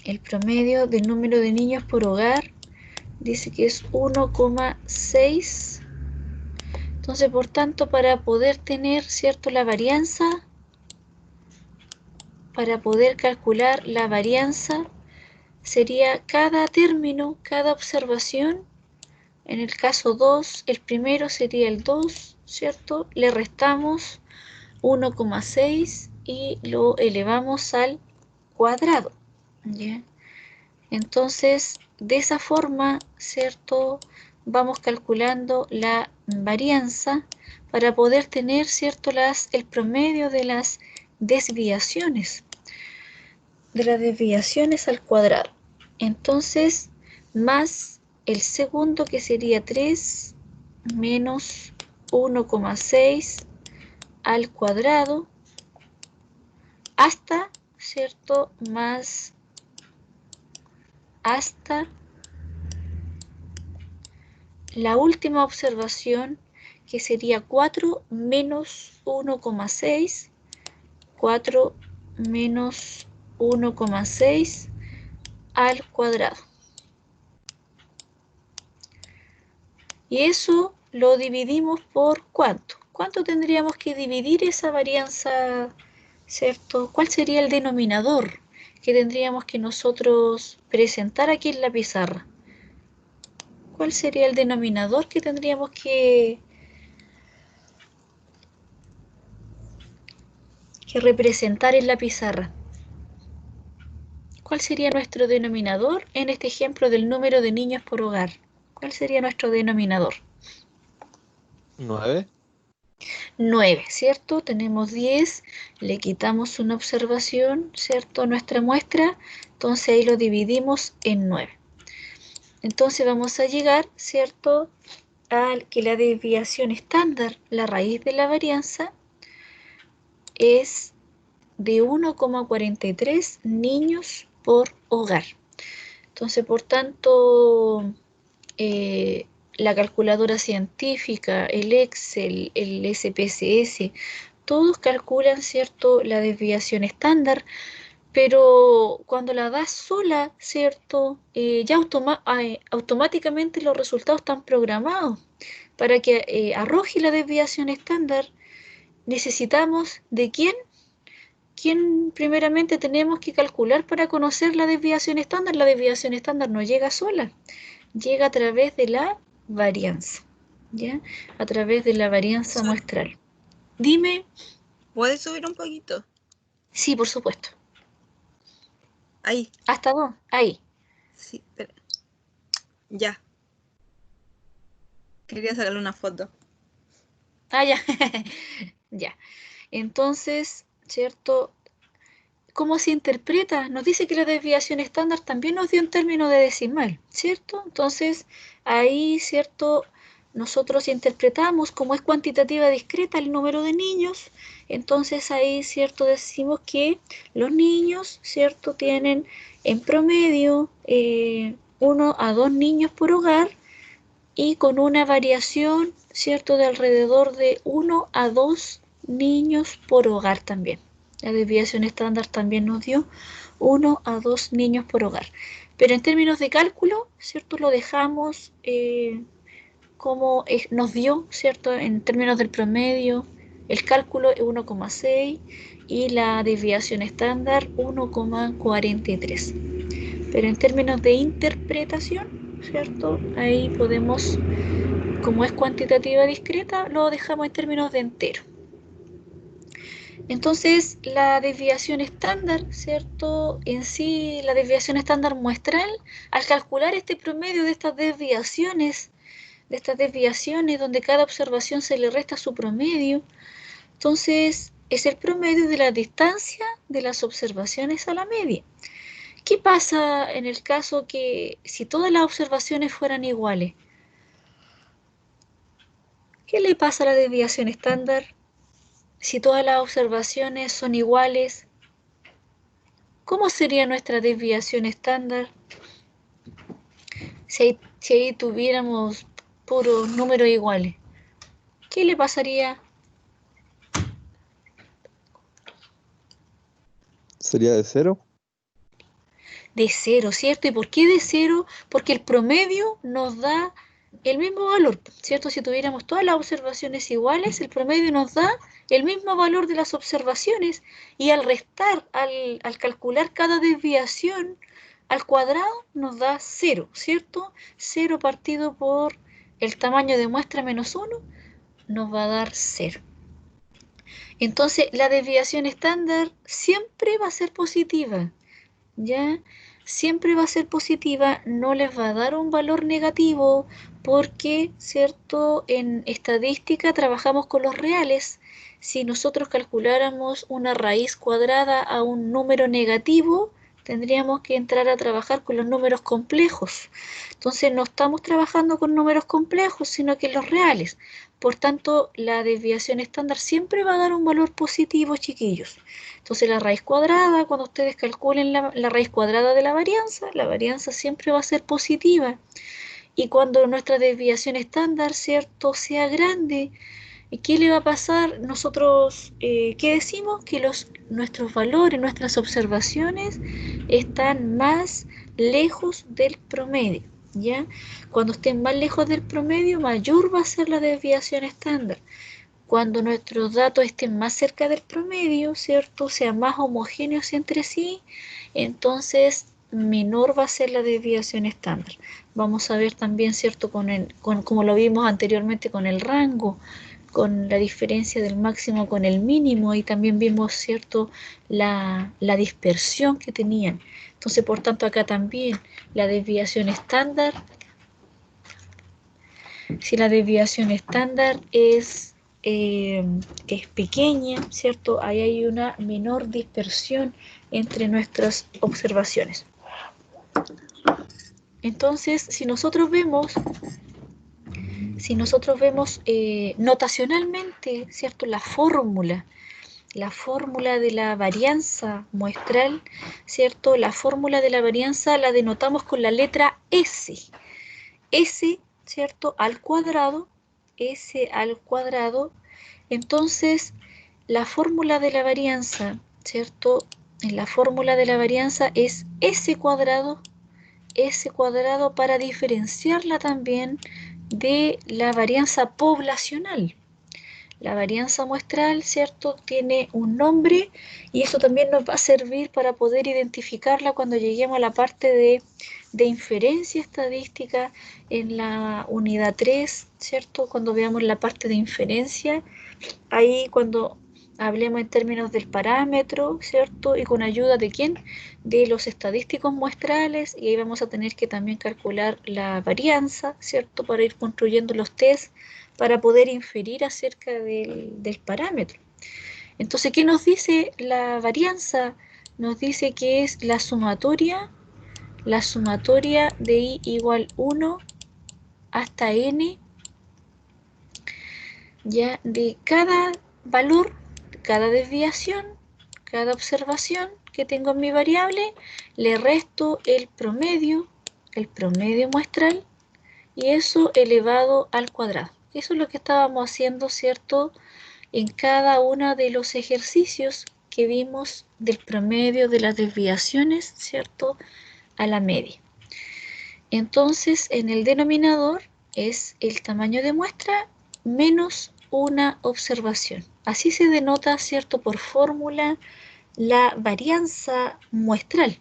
el promedio del número de niños por hogar dice que es 1,6. Entonces, por tanto, para poder tener, ¿cierto?, la varianza, para poder calcular la varianza, sería cada término, cada observación. En el caso 2, el primero sería el 2, ¿cierto? Le restamos 1,6 y lo elevamos al cuadrado, ¿ya? Entonces, de esa forma, ¿cierto? Vamos calculando la varianza para poder tener, ¿cierto? El promedio de las desviaciones, al cuadrado. Entonces, más el segundo, que sería 3 menos 1,6 al cuadrado, hasta, ¿cierto? Más hasta la última observación, que sería 4 menos 1,6, 4 menos 1,6 al cuadrado. Y eso lo dividimos por ¿cuánto? ¿Cuánto tendríamos que dividir esa varianza, ¿cierto? ¿Cuál sería el denominador que tendríamos que nosotros presentar aquí en la pizarra? ¿Cuál sería el denominador que tendríamos que representar en la pizarra? ¿Cuál sería nuestro denominador en este ejemplo del número de niños por hogar? ¿Cuál sería nuestro denominador? 9. 9, ¿cierto? Tenemos 10, le quitamos una observación, ¿cierto? Nuestra muestra, entonces ahí lo dividimos en 9. Entonces vamos a llegar, ¿cierto?, a que la desviación estándar, la raíz de la varianza, es de 1,43 niños por hogar. Entonces, por tanto, la calculadora científica, el Excel, el SPSS, todos calculan, ¿cierto?, la desviación estándar, pero cuando la das sola, ¿cierto?, ya automáticamente los resultados están programados. Para que arroje la desviación estándar, necesitamos de quién. ¿Quién primeramente tenemos que calcular para conocer la desviación estándar? La desviación estándar no llega sola, llega a través de la varianza, ¿ya? A través de la varianza muestral. Dime. ¿Puedes subir un poquito? Sí, por supuesto. Ahí. ¿Hasta dónde? Ahí. Sí, espera. Ya. Quería sacarle una foto. Ah, ya. Ya. Entonces, ¿cierto? ¿Cómo se interpreta? Nos dice que la desviación estándar también nos dio un término de decimal, ¿cierto? Entonces, ahí, ¿cierto? Nosotros interpretamos como es cuantitativa discreta el número de niños, entonces ahí, ¿cierto? Decimos que los niños, ¿cierto? Tienen en promedio 1 a 2 niños por hogar y con una variación, ¿cierto? De alrededor de 1 a 2 niños por hogar también. La desviación estándar también nos dio 1 a 2 niños por hogar. Pero en términos de cálculo, ¿cierto? Lo dejamos como nos dio, ¿cierto? En términos del promedio, el cálculo es 1,6 y la desviación estándar 1,43. Pero en términos de interpretación, ¿cierto? Ahí podemos, como es cuantitativa discreta, lo dejamos en términos de entero. Entonces, la desviación estándar, ¿cierto? En sí, la desviación estándar muestral, al calcular este promedio de estas desviaciones donde cada observación se le resta su promedio, entonces es el promedio de la distancia de las observaciones a la media. ¿Qué pasa en el caso que si todas las observaciones fueran iguales? ¿Qué le pasa a la desviación estándar? Si todas las observaciones son iguales, ¿cómo sería nuestra desviación estándar? Si ahí tuviéramos puros números iguales, ¿qué le pasaría? ¿Sería de 0? De 0, ¿cierto? ¿Y por qué de 0? Porque el promedio nos da el mismo valor, ¿cierto? Si tuviéramos todas las observaciones iguales, el promedio nos da el mismo valor de las observaciones y al restar, al calcular cada desviación al cuadrado, nos da 0, ¿cierto? 0 partido por el tamaño de muestra menos 1 nos va a dar 0. Entonces, la desviación estándar siempre va a ser positiva, ¿ya? siempre va a ser positiva, no les va a dar un valor negativo porque, ¿cierto? En estadística trabajamos con los reales. Si nosotros calculáramos una raíz cuadrada a un número negativo, tendríamos que entrar a trabajar con los números complejos. Entonces no estamos trabajando con números complejos, sino que los reales. Por tanto, la desviación estándar siempre va a dar un valor positivo, chiquillos. Entonces la raíz cuadrada, cuando ustedes calculen la raíz cuadrada de la varianza siempre va a ser positiva. Y cuando nuestra desviación estándar, ¿cierto?, sea grande, ¿qué le va a pasar? Nosotros, ¿qué decimos? Que nuestros valores, nuestras observaciones están más lejos del promedio, ¿ya? Cuando estén más lejos del promedio, mayor va a ser la desviación estándar. Cuando nuestros datos estén más cerca del promedio, ¿cierto?, sean más homogéneos entre sí, entonces menor va a ser la desviación estándar. Vamos a ver también, ¿cierto?, como lo vimos anteriormente con el rango, con la diferencia del máximo con el mínimo, y también vimos, ¿cierto?, la dispersión que tenían. Entonces, por tanto, acá también la desviación estándar, si la desviación estándar es pequeña, ¿cierto?, ahí hay una menor dispersión entre nuestras observaciones. Entonces, si nosotros vemos notacionalmente, ¿cierto?, la fórmula de la varianza muestral, ¿cierto? La fórmula de la varianza la denotamos con la letra S. S, ¿cierto?, al cuadrado, S al cuadrado. Entonces, la fórmula de la varianza, ¿cierto? La fórmula de la varianza es S cuadrado para diferenciarla también de la varianza poblacional. La varianza muestral, ¿cierto?, tiene un nombre y eso también nos va a servir para poder identificarla cuando lleguemos a la parte de inferencia estadística en la unidad 3, ¿cierto? Cuando veamos la parte de inferencia, ahí cuando hablemos en términos del parámetro, ¿cierto? Y con ayuda de ¿quién? De los estadísticos muestrales, y ahí vamos a tener que también calcular la varianza, ¿cierto? Para ir construyendo los test para poder inferir acerca del parámetro. Entonces, ¿qué nos dice la varianza? Nos dice que es la sumatoria de i igual 1 hasta n, ya, de cada valor, cada desviación, cada observación que tengo en mi variable, le resto el promedio muestral, y eso elevado al cuadrado. Eso es lo que estábamos haciendo, ¿cierto?, en cada uno de los ejercicios que vimos del promedio de las desviaciones, ¿cierto?, a la media. Entonces, en el denominador es el tamaño de muestra menos una observación. Así se denota, ¿cierto?, por fórmula la varianza muestral.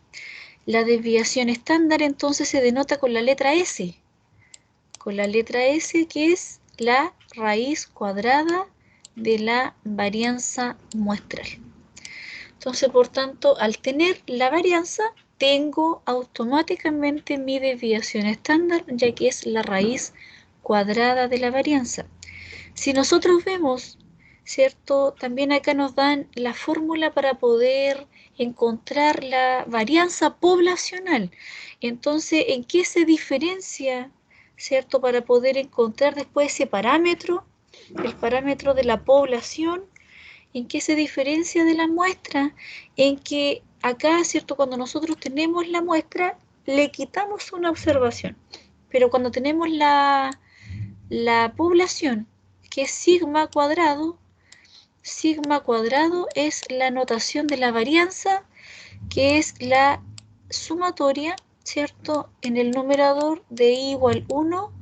La desviación estándar entonces se denota con la letra S. Con la letra S, que es la raíz cuadrada de la varianza muestral. Entonces, por tanto, al tener la varianza, tengo automáticamente mi desviación estándar, ya que es la raíz cuadrada de la varianza. Si nosotros vemos, ¿cierto?, también acá nos dan la fórmula para poder encontrar la varianza poblacional. Entonces, ¿en qué se diferencia, ¿cierto?, para poder encontrar después ese parámetro, el parámetro de la población? ¿En qué se diferencia de la muestra? En que acá, ¿cierto?, cuando nosotros tenemos la muestra, le quitamos una observación. Pero cuando tenemos la población, que es sigma cuadrado es la notación de la varianza, que es la sumatoria, ¿cierto?, en el numerador de i igual 1,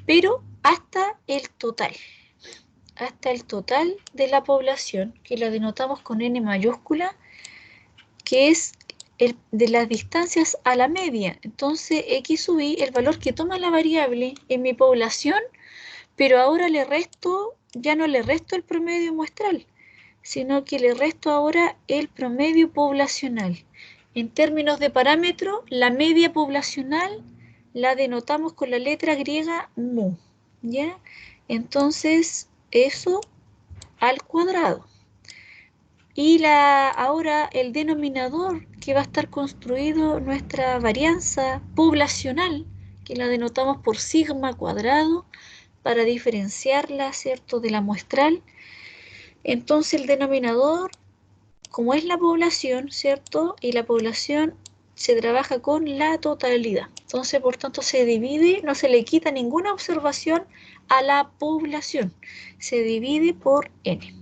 pero hasta el total de la población, que la denotamos con n mayúscula, que es de las distancias a la media. Entonces, x sub i, el valor que toma la variable en mi población, pero ahora ya no le resto el promedio muestral, sino que le resto ahora el promedio poblacional. En términos de parámetro, la media poblacional la denotamos con la letra griega mu, ¿ya? Entonces, eso al cuadrado. Y ahora el denominador que va a estar construido nuestra varianza poblacional, que la denotamos por sigma cuadrado, para diferenciarla, ¿cierto?, de la muestral. Entonces el denominador, como es la población, ¿cierto?, y la población se trabaja con la totalidad. Entonces, por tanto, se divide, no se le quita ninguna observación a la población. Se divide por n.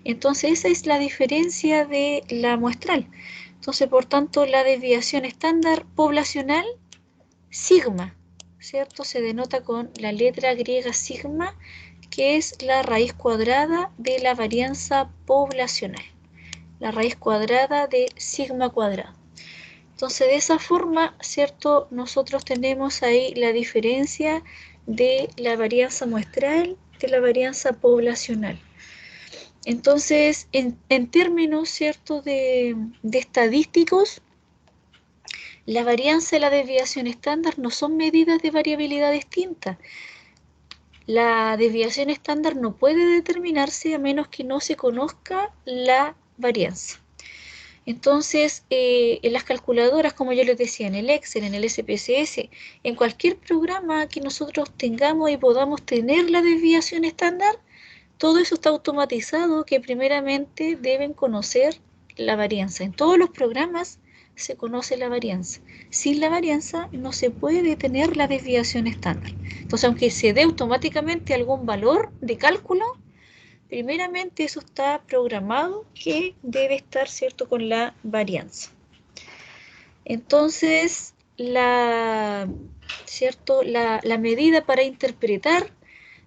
Entonces, esa es la diferencia de la muestral. Entonces, por tanto, la desviación estándar poblacional, sigma, ¿cierto? Se denota con la letra griega sigma, que es la raíz cuadrada de la varianza poblacional. La raíz cuadrada de sigma cuadrado. Entonces, de esa forma, ¿cierto? Nosotros tenemos ahí la diferencia de la varianza muestral de la varianza poblacional. Entonces, en términos, ¿cierto?, de estadísticos, la varianza y la desviación estándar no son medidas de variabilidad distintas. La desviación estándar no puede determinarse a menos que no se conozca la varianza. Entonces, en las calculadoras, como yo les decía, en el Excel, en el SPSS, en cualquier programa que nosotros tengamos y podamos tener la desviación estándar, todo eso está automatizado, que primeramente deben conocer la varianza. En todos los programas se conoce la varianza. Sin la varianza no se puede tener la desviación estándar. Entonces, aunque se dé automáticamente algún valor de cálculo, primeramente eso está programado que debe estar, ¿cierto?, con la varianza. Entonces, ¿cierto?, la medida para interpretar,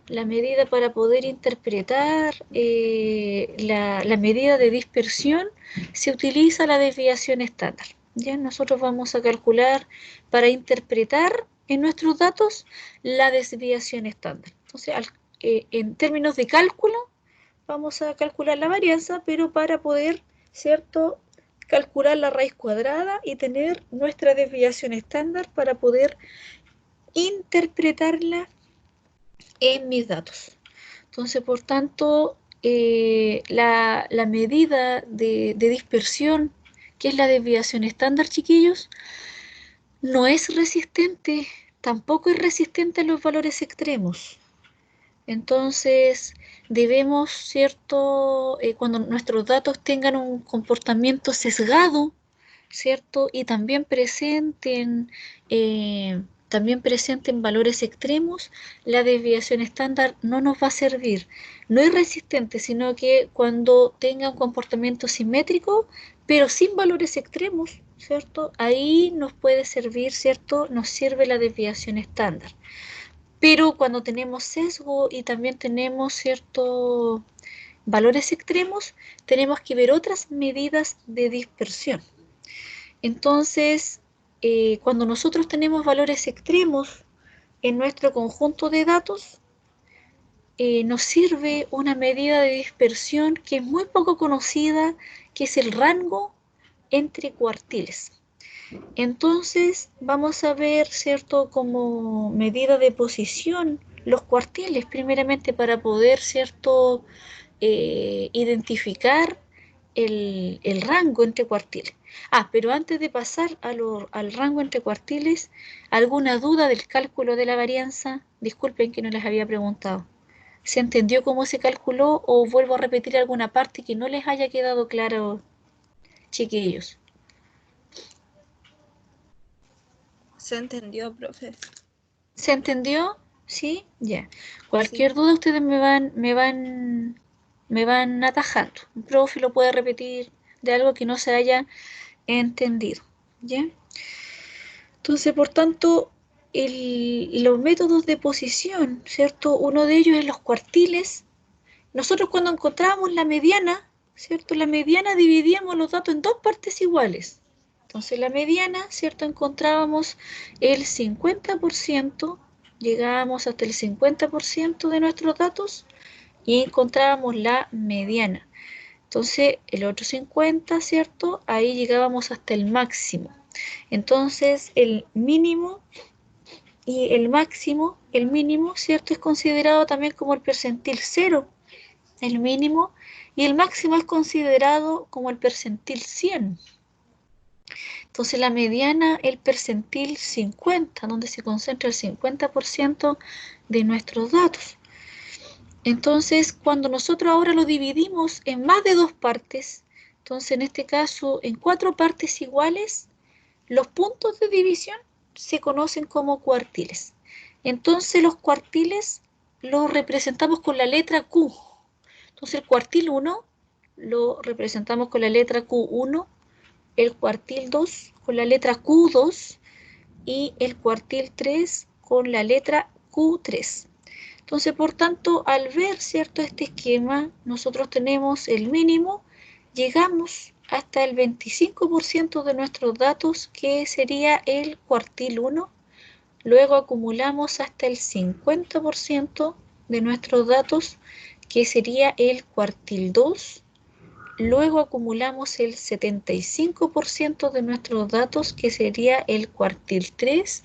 la medida para poder interpretar la medida de dispersión, se utiliza la desviación estándar. Ya nosotros vamos a calcular para interpretar en nuestros datos la desviación estándar. Entonces, en términos de cálculo, vamos a calcular la varianza, pero para poder, ¿cierto?, calcular la raíz cuadrada y tener nuestra desviación estándar para poder interpretarla en mis datos. Entonces, por tanto, la medida de dispersión, que es la desviación estándar, chiquillos, no es resistente, tampoco es resistente a los valores extremos. Entonces, debemos, ¿cierto?, cuando nuestros datos tengan un comportamiento sesgado, ¿cierto?, y también presenten valores extremos, la desviación estándar no nos va a servir. No es resistente, sino que cuando tenga un comportamiento simétrico, pero sin valores extremos, ¿cierto?, ahí nos puede servir, ¿cierto?, nos sirve la desviación estándar. Pero cuando tenemos sesgo y también tenemos ciertos valores extremos, tenemos que ver otras medidas de dispersión. Entonces, cuando nosotros tenemos valores extremos en nuestro conjunto de datos, nos sirve una medida de dispersión que es muy poco conocida, que es el rango entre cuartiles. Entonces, vamos a ver, ¿cierto?, como medida de posición los cuartiles, primeramente para poder, ¿cierto?, identificar el rango entre cuartiles. Pero antes de pasar al rango entre cuartiles, ¿alguna duda del cálculo de la varianza? Disculpen que no les había preguntado. ¿Se entendió cómo se calculó o vuelvo a repetir alguna parte que no les haya quedado claro, chiquillos? Se entendió, profe. ¿Se entendió? ¿Sí? Ya. Cualquier duda ustedes me van atajando. Un profe lo puede repetir de algo que no se haya entendido. ¿Ya? Entonces, por tanto, los métodos de posición, ¿cierto? Uno de ellos es los cuartiles. Nosotros cuando encontrábamos la mediana, ¿cierto? La mediana dividíamos los datos en dos partes iguales. Entonces la mediana, ¿cierto? Encontrábamos el 50%, llegábamos hasta el 50% de nuestros datos y encontrábamos la mediana. Entonces, el otro 50, ¿cierto? Ahí llegábamos hasta el máximo. Entonces, el mínimo y el máximo, el mínimo, ¿cierto? Es considerado también como el percentil 0, el mínimo, y el máximo es considerado como el percentil 100. Entonces, la mediana, el percentil 50, donde se concentra el 50% de nuestros datos. Entonces, cuando nosotros ahora lo dividimos en más de 2 partes, entonces en este caso en 4 partes iguales, los puntos de división se conocen como cuartiles. Entonces los cuartiles los representamos con la letra Q. Entonces el cuartil 1 lo representamos con la letra Q1, el cuartil 2 con la letra Q2 y el cuartil 3 con la letra Q3. Entonces, por tanto, al ver, ¿cierto?, este esquema, nosotros tenemos el mínimo, llegamos hasta el 25% de nuestros datos, que sería el cuartil 1. Luego acumulamos hasta el 50% de nuestros datos, que sería el cuartil 2. Luego acumulamos el 75% de nuestros datos, que sería el cuartil 3.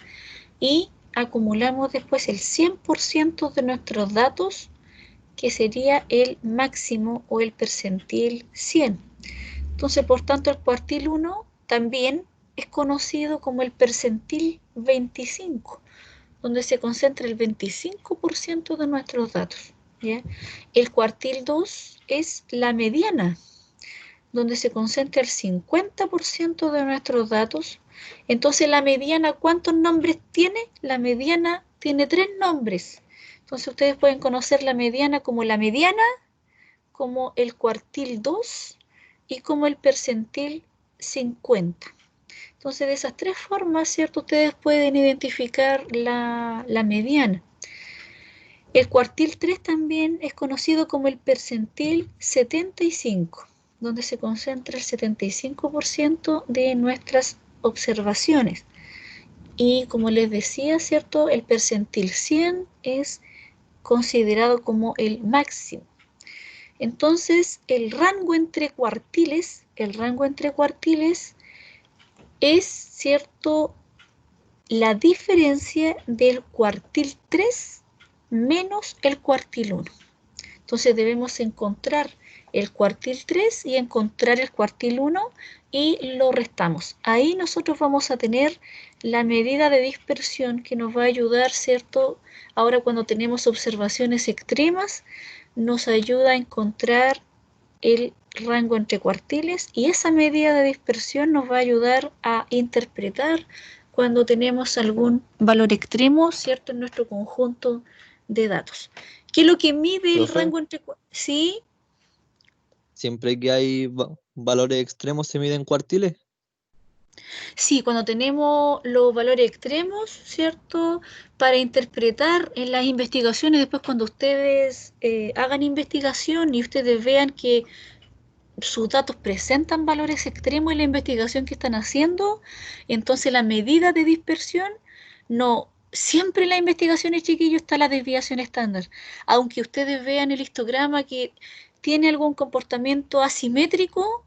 Y acumulamos después el 100% de nuestros datos, que sería el máximo o el percentil 100. Entonces, por tanto, el cuartil 1 también es conocido como el percentil 25, donde se concentra el 25% de nuestros datos, ¿ya? El cuartil 2 es la mediana, donde se concentra el 50% de nuestros datos. Entonces, la mediana, ¿cuántos nombres tiene? La mediana tiene 3 nombres. Entonces, ustedes pueden conocer la mediana, como el cuartil 2 y como el percentil 50. Entonces, de esas 3 formas, ¿cierto?, ustedes pueden identificar la mediana. El cuartil 3 también es conocido como el percentil 75, donde se concentra el 75% de nuestras observaciones. Y como les decía, ¿cierto?, el percentil 100 es considerado como el máximo. Entonces, el rango entre cuartiles es, ¿cierto?, la diferencia del cuartil 3 menos el cuartil 1. Entonces debemos encontrar el cuartil 3 y encontrar el cuartil 1 y lo restamos. Ahí nosotros vamos a tener la medida de dispersión que nos va a ayudar, ¿cierto? Ahora cuando tenemos observaciones extremas, nos ayuda a encontrar el rango entre cuartiles, y esa medida de dispersión nos va a ayudar a interpretar cuando tenemos algún valor extremo, ¿cierto?, en nuestro conjunto de datos. ¿Qué es lo que mide el Profe, rango entre cuartiles? ¿Sí? siempre que hay valores extremos se miden cuartiles. Sí, cuando tenemos los valores extremos, ¿cierto? Para interpretar en las investigaciones, después cuando ustedes hagan investigación y ustedes vean que sus datos presentan valores extremos en la investigación que están haciendo, entonces la medida de dispersión, no, siempre en las investigaciones, chiquillos, está la desviación estándar. Aunque ustedes vean el histograma que tiene algún comportamiento asimétrico,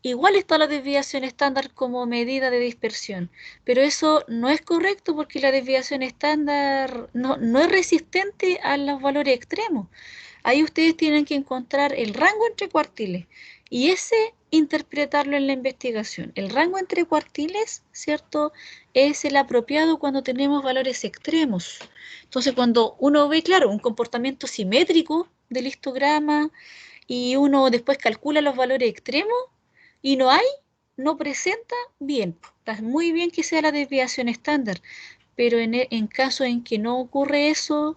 igual está la desviación estándar como medida de dispersión. Pero eso no es correcto porque la desviación estándar no es resistente a los valores extremos. Ahí ustedes tienen que encontrar el rango entre cuartiles y ese interpretarlo en la investigación. El rango entre cuartiles, ¿cierto?, es el apropiado cuando tenemos valores extremos. Entonces, cuando uno ve, claro, un comportamiento simétrico del histograma y uno después calcula los valores extremos y no presenta, bien, está muy bien que sea la desviación estándar, pero en caso en que no ocurre eso,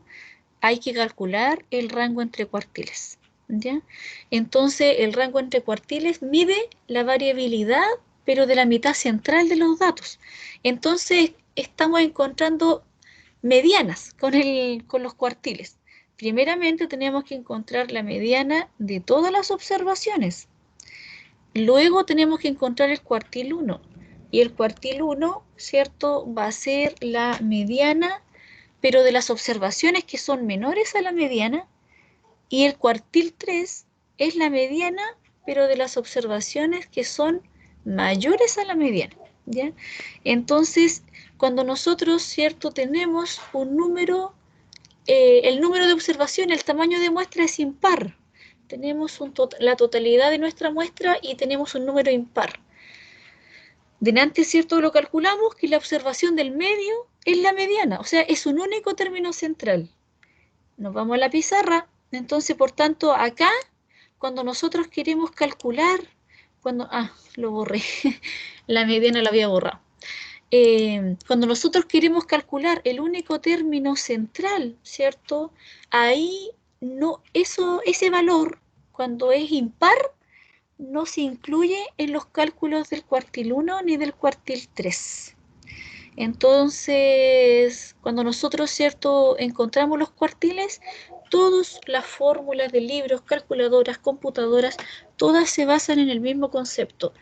hay que calcular el rango entre cuartiles, ¿ya? Entonces, el rango entre cuartiles mide la variabilidad, pero de la mitad central de los datos. Entonces, estamos encontrando medianas con los cuartiles. Primeramente, tenemos que encontrar la mediana de todas las observaciones. Luego tenemos que encontrar el cuartil 1. Y el cuartil 1, ¿cierto?, va a ser la mediana, pero de las observaciones que son menores a la mediana, y el cuartil 3 es la mediana, pero de las observaciones que son mayores a la mediana, ¿ya? Entonces, cuando nosotros, ¿cierto?, tenemos un número, el número de observación, el tamaño de muestra es impar. Tenemos la totalidad de nuestra muestra y tenemos un número impar. Delante, ¿cierto?, lo calculamos que la observación del medio es la mediana, o sea, es un único término central. Nos vamos a la pizarra, entonces, por tanto, acá, cuando nosotros queremos calcular, lo borré, la mediana la había borrado. Cuando nosotros queremos calcular el único término central, ¿cierto? Ahí no, ese valor, cuando es impar, no se incluye en los cálculos del cuartil 1 ni del cuartil 3. Entonces, cuando nosotros, ¿cierto?, encontramos los cuartiles, todas las fórmulas de libros, calculadoras, computadoras, todas se basan en el mismo concepto.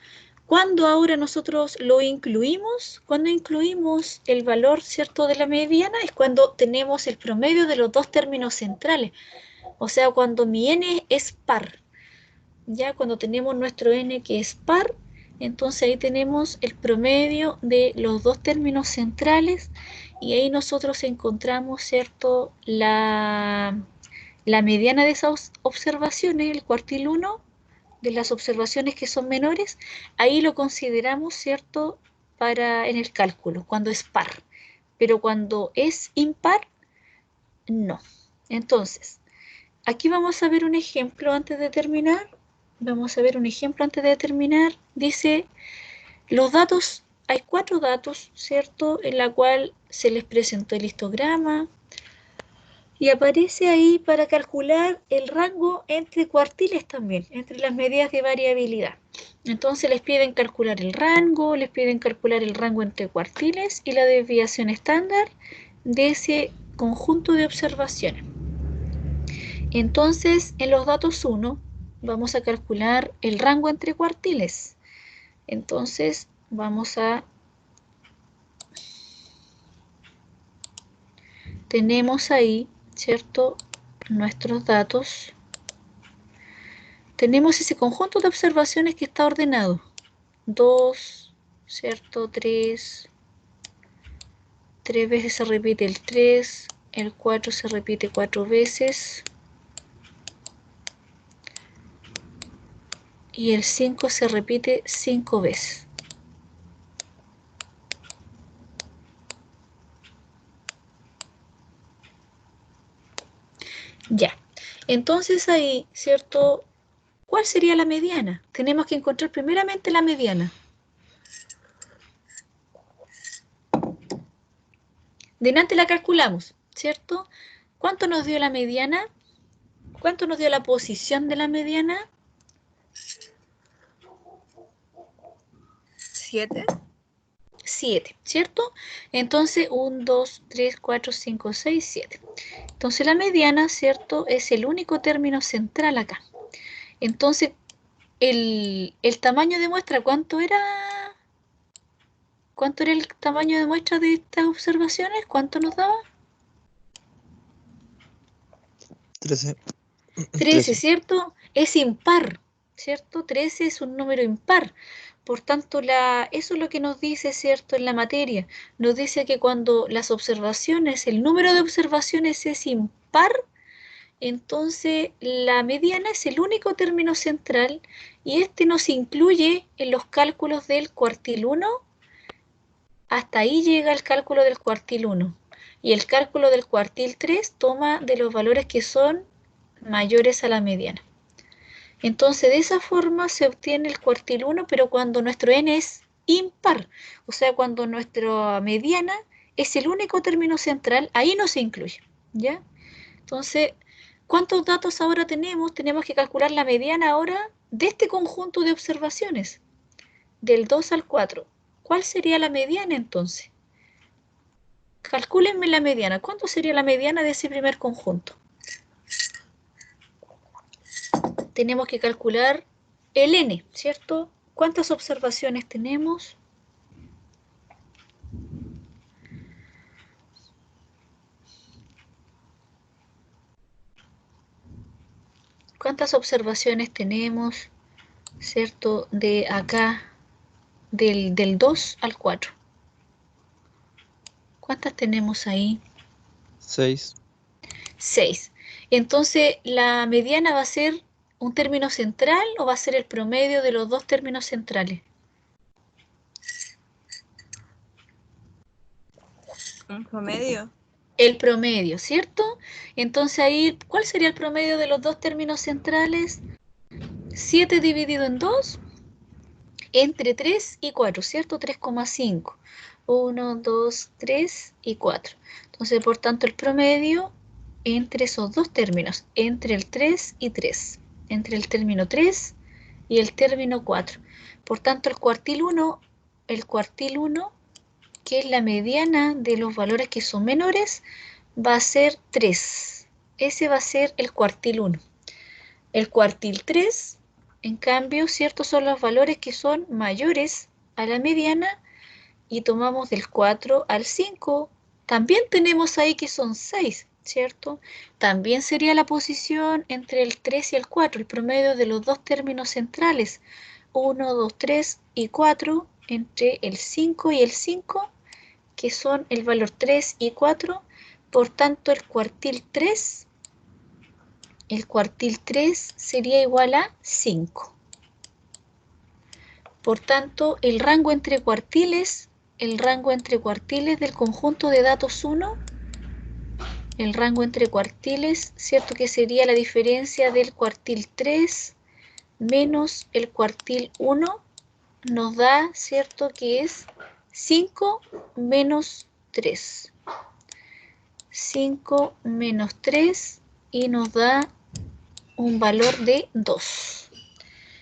Cuando ahora nosotros lo incluimos, cuando incluimos el valor, ¿cierto?, de la mediana, es cuando tenemos el promedio de los dos términos centrales. O sea, cuando mi n es par. Ya cuando tenemos nuestro n que es par, entonces ahí tenemos el promedio de los dos términos centrales y ahí nosotros encontramos, ¿cierto?, la mediana de esas observaciones, el cuartil 1, de las observaciones que son menores, ahí lo consideramos, ¿cierto?, en el cálculo, cuando es par. Pero cuando es impar, no. Entonces, aquí vamos a ver un ejemplo antes de terminar. Dice, los datos, hay 4 datos, ¿cierto?, en la cual se les presentó el histograma, y aparece ahí para calcular el rango entre cuartiles también, entre las medidas de variabilidad. Entonces les piden calcular el rango, les piden calcular el rango entre cuartiles y la desviación estándar de ese conjunto de observaciones. Entonces, en los datos 1, vamos a calcular el rango entre cuartiles. Entonces, tenemos ahí, ¿cierto?, nuestros datos. Tenemos ese conjunto de observaciones que está ordenado. 2, ¿cierto? 3 veces se repite el 3, el 4 se repite 4 veces, y el 5 se repite 5 veces. Ya, entonces ahí, ¿cierto? ¿Cuál sería la mediana? Tenemos que encontrar primeramente la mediana. Delante la calculamos, ¿cierto? ¿Cuánto nos dio la mediana? ¿Cuánto nos dio la posición de la mediana? 7. 7, ¿cierto? Entonces, 1, 2, 3, 4, 5, 6, 7. Entonces, la mediana, ¿cierto?, es el único término central acá. Entonces, el tamaño de muestra, ¿cuánto era? ¿Cuánto era el tamaño de muestra de estas observaciones? ¿Cuánto nos daba? 13. 13, ¿cierto? Es impar, ¿cierto? 13 es un número impar. Por tanto, eso es lo que nos dice, ¿cierto?, en la materia. Nos dice que cuando las observaciones, el número de observaciones es impar, entonces la mediana es el único término central y este nos incluye en los cálculos del cuartil 1. Hasta ahí llega el cálculo del cuartil 1. Y el cálculo del cuartil 3 toma de los valores que son mayores a la mediana. Entonces, de esa forma se obtiene el cuartil 1, pero cuando nuestro n es impar, o sea, cuando nuestra mediana es el único término central, ahí no se incluye, ¿ya? Entonces, ¿cuántos datos ahora tenemos? Tenemos que calcular la mediana ahora de este conjunto de observaciones, del 2 al 4. ¿Cuál sería la mediana entonces? Calcúlenme la mediana. ¿Cuánto sería la mediana de ese primer conjunto? Tenemos que calcular el n, ¿cierto? ¿Cuántas observaciones tenemos? ¿Cuántas observaciones tenemos? ¿cierto? De acá, del 2 al 4. ¿Cuántas tenemos ahí? 6. 6. Entonces, ¿la mediana va a ser un término central o va a ser el promedio de los dos términos centrales? Un promedio. El promedio, ¿cierto? Entonces ahí, ¿cuál sería el promedio de los dos términos centrales? 7 dividido en 2 entre 3 y 4, ¿cierto? 3,5. 1, 2, 3 y 4. Entonces, por tanto, el promedio entre esos dos términos, entre el 3 y 3, entre el término 3 y el término 4. Por tanto, el cuartil 1, que es la mediana de los valores que son menores, va a ser 3. Ese va a ser el cuartil 1. El cuartil 3, en cambio, ciertos son los valores que son mayores a la mediana y tomamos del 4 al 5. También tenemos ahí que son 6, ¿cierto? También sería la posición entre el 3 y el 4, el promedio de los dos términos centrales, 1, 2, 3 y 4, entre el 5 y el 5, que son el valor 3 y 4. Por tanto, el cuartil 3 sería igual a 5. Por tanto, el rango entre cuartiles del conjunto de datos 1, el rango entre cuartiles, ¿cierto? Que sería la diferencia del cuartil 3 menos el cuartil 1, nos da, ¿cierto? Que es 5 menos 3. 5 menos 3 y nos da un valor de 2.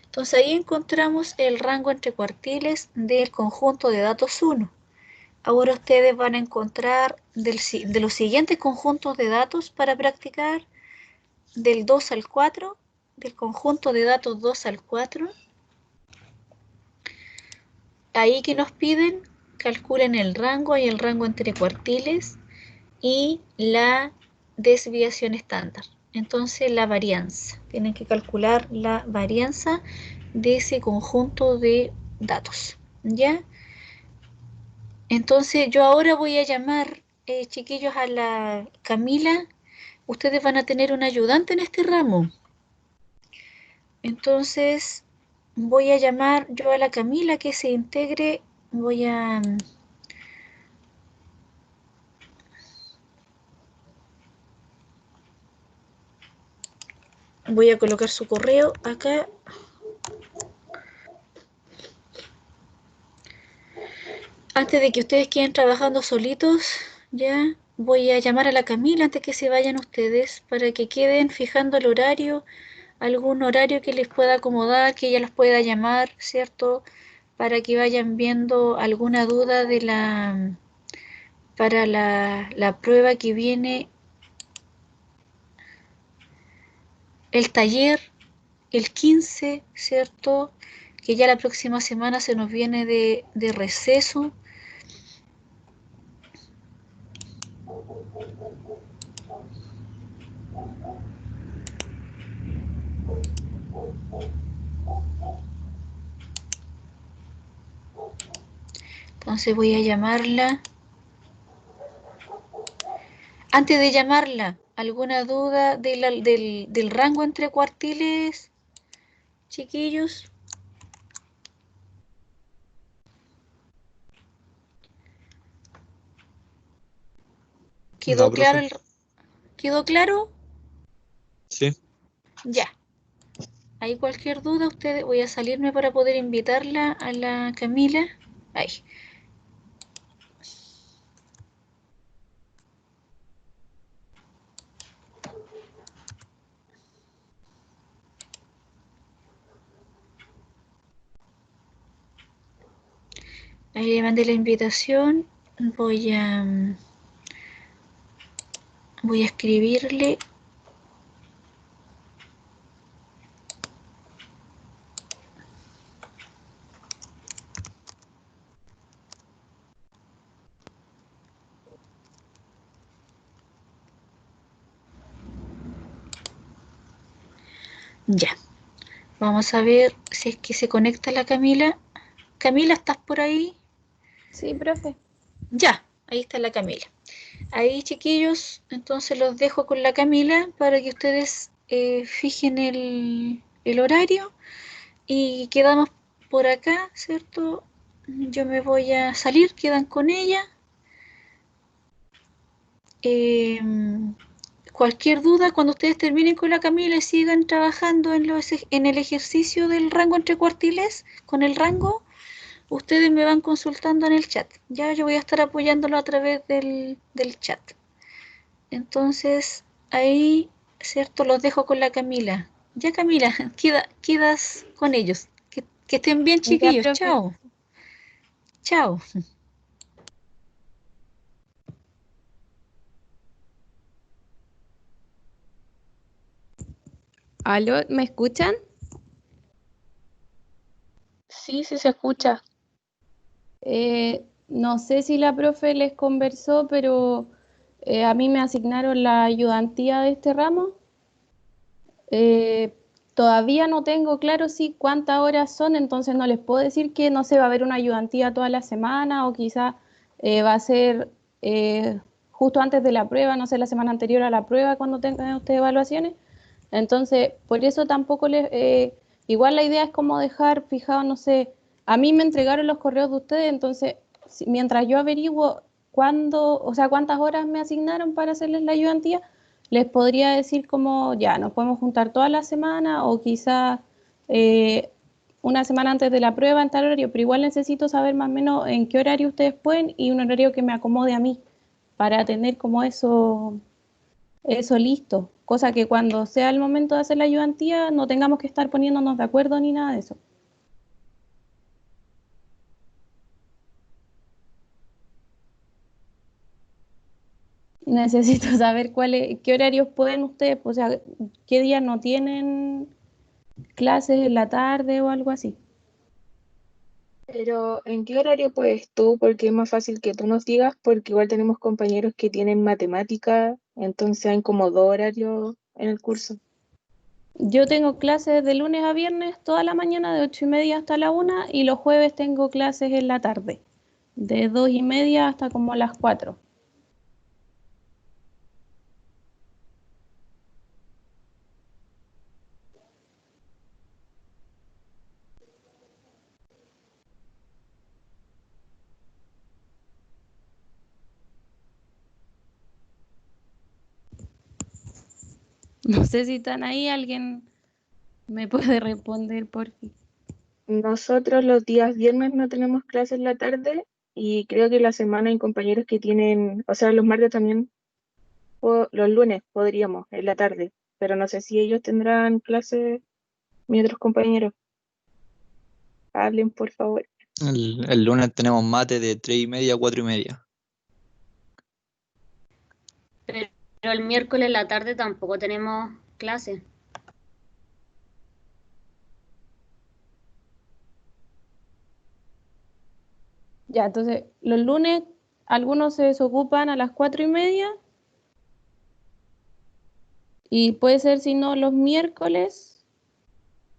Entonces ahí encontramos el rango entre cuartiles del conjunto de datos 1. Ahora ustedes van a encontrar de los siguientes conjuntos de datos para practicar, del 2 al 4, del conjunto de datos 2 al 4. Ahí que nos piden, calculen el rango y el rango entre cuartiles y la desviación estándar. Entonces la varianza, tienen que calcular la varianza de ese conjunto de datos, ¿ya? Entonces yo ahora voy a llamar, chiquillos, a la Camila. Ustedes van a tener un ayudante en este ramo. Entonces voy a llamar yo a la Camila que se integre. Voy a colocar su correo acá. Antes de que ustedes queden trabajando solitos, ya voy a llamar a la Camila antes que se vayan ustedes para que queden fijando el horario, algún horario que les pueda acomodar, que ella los pueda llamar, ¿cierto? Para que vayan viendo alguna duda de para la prueba que viene, el taller, el 15, ¿cierto? Que ya la próxima semana se nos viene de receso. Entonces voy a llamarla. Antes de llamarla, ¿alguna duda del rango entre cuartiles, chiquillos? No, ¿Quedó claro profe. ¿Quedó claro? Sí. Ya. ¿Hay cualquier duda? Ustedes, voy a salirme para poder invitarla a la Camila. Ahí. Ahí le mandé la invitación. Voy a escribirle. Ya. Vamos a ver si es que se conecta la Camila. Camila, ¿estás por ahí? Sí, profe. Ya, ahí está la Camila. Ahí, chiquillos, entonces los dejo con la Camila para que ustedes fijen el horario y quedamos por acá, ¿cierto? Yo me voy a salir, quedan con ella. Eh, Cualquier duda, cuando ustedes terminen con la Camila y sigan trabajando en el ejercicio del rango entre cuartiles, con el rango, ustedes me van consultando en el chat. Ya yo voy a estar apoyándolo a través del chat. Entonces, ahí, ¿cierto? Los dejo con la Camila. Ya, Camila, quedas con ellos. Que estén bien, Ya, chiquillos. profe. Chao. Chao. ¿Aló? ¿Me escuchan? Sí, sí se escucha. No sé si la profe les conversó, pero a mí me asignaron la ayudantía de este ramo. Eh, Todavía no tengo claro si cuántas horas son, entonces no les puedo decir que no se va a haber una ayudantía toda la semana o quizá va a ser justo antes de la prueba, no sé, la semana anterior a la prueba cuando tengan ustedes evaluaciones. Entonces, por eso tampoco igual la idea es como dejar fijado, no sé, a mí me entregaron los correos de ustedes, entonces mientras yo averiguo cuándo, o sea, cuántas horas me asignaron para hacerles la ayudantía, les podría decir como ya, nos podemos juntar toda la semana o quizá eh, una semana antes de la prueba en tal horario, pero igual necesito saber más o menos en qué horario ustedes pueden y un horario que me acomode a mí para tener como eso listo, cosa que cuando sea el momento de hacer la ayudantía no tengamos que estar poniéndonos de acuerdo ni nada de eso. Necesito saber qué horarios pueden ustedes, o sea, qué días no tienen clases en la tarde o algo así. Pero ¿en qué horario puedes tú? Porque es más fácil que tú nos digas, porque igual tenemos compañeros que tienen matemática, entonces hay como 2 horarios en el curso. Yo tengo clases de lunes a viernes toda la mañana de 8:30 hasta la 1 y los jueves tengo clases en la tarde, de 2:30 hasta como las 4. No sé si están ahí, alguien me puede responder por fin. Nosotros los días viernes no tenemos clase en la tarde y creo que la semana hay compañeros que tienen, o sea, los martes también, o los lunes podríamos en la tarde, pero no sé si ellos tendrán clase, mis otros compañeros. Hablen, por favor. El lunes tenemos mate de 3:30 a 4:30. Pero el miércoles en la tarde tampoco tenemos clase. Ya, entonces los lunes algunos se desocupan a las 4:30 y puede ser si no los miércoles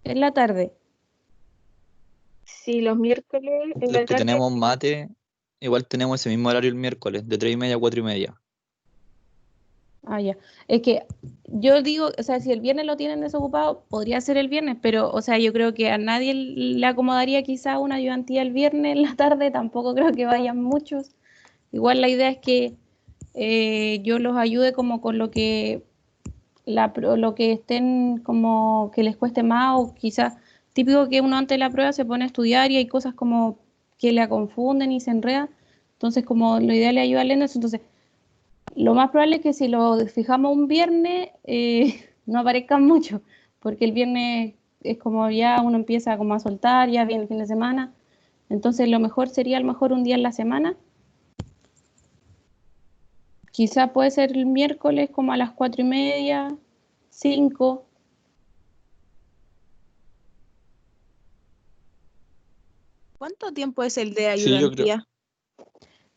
en la tarde. Sí, los miércoles en Los la que tarde. tenemos mate, igual tenemos ese mismo horario el miércoles, de 3:30 a 4:30. Ah, ya. Es que yo digo, o sea, si el viernes lo tienen desocupado, podría ser el viernes, pero, o sea, yo creo que a nadie le acomodaría quizá una ayudantía el viernes en la tarde, tampoco creo que vayan muchos. Igual la idea es que yo los ayude como con lo que estén como que les cueste más o quizás típico que uno antes de la prueba se pone a estudiar y hay cosas como que le confunden y se enredan. Entonces, como lo ideal es ayudarle en eso, entonces lo más probable es que si lo fijamos un viernes, no aparezcan mucho, porque el viernes es como ya uno empieza como a soltar, ya viene el fin de semana. Entonces lo mejor sería a lo mejor un día en la semana. Quizá puede ser el miércoles como a las 4:30, 5. ¿Cuánto tiempo es el de Sí, yo creo. ayudantía?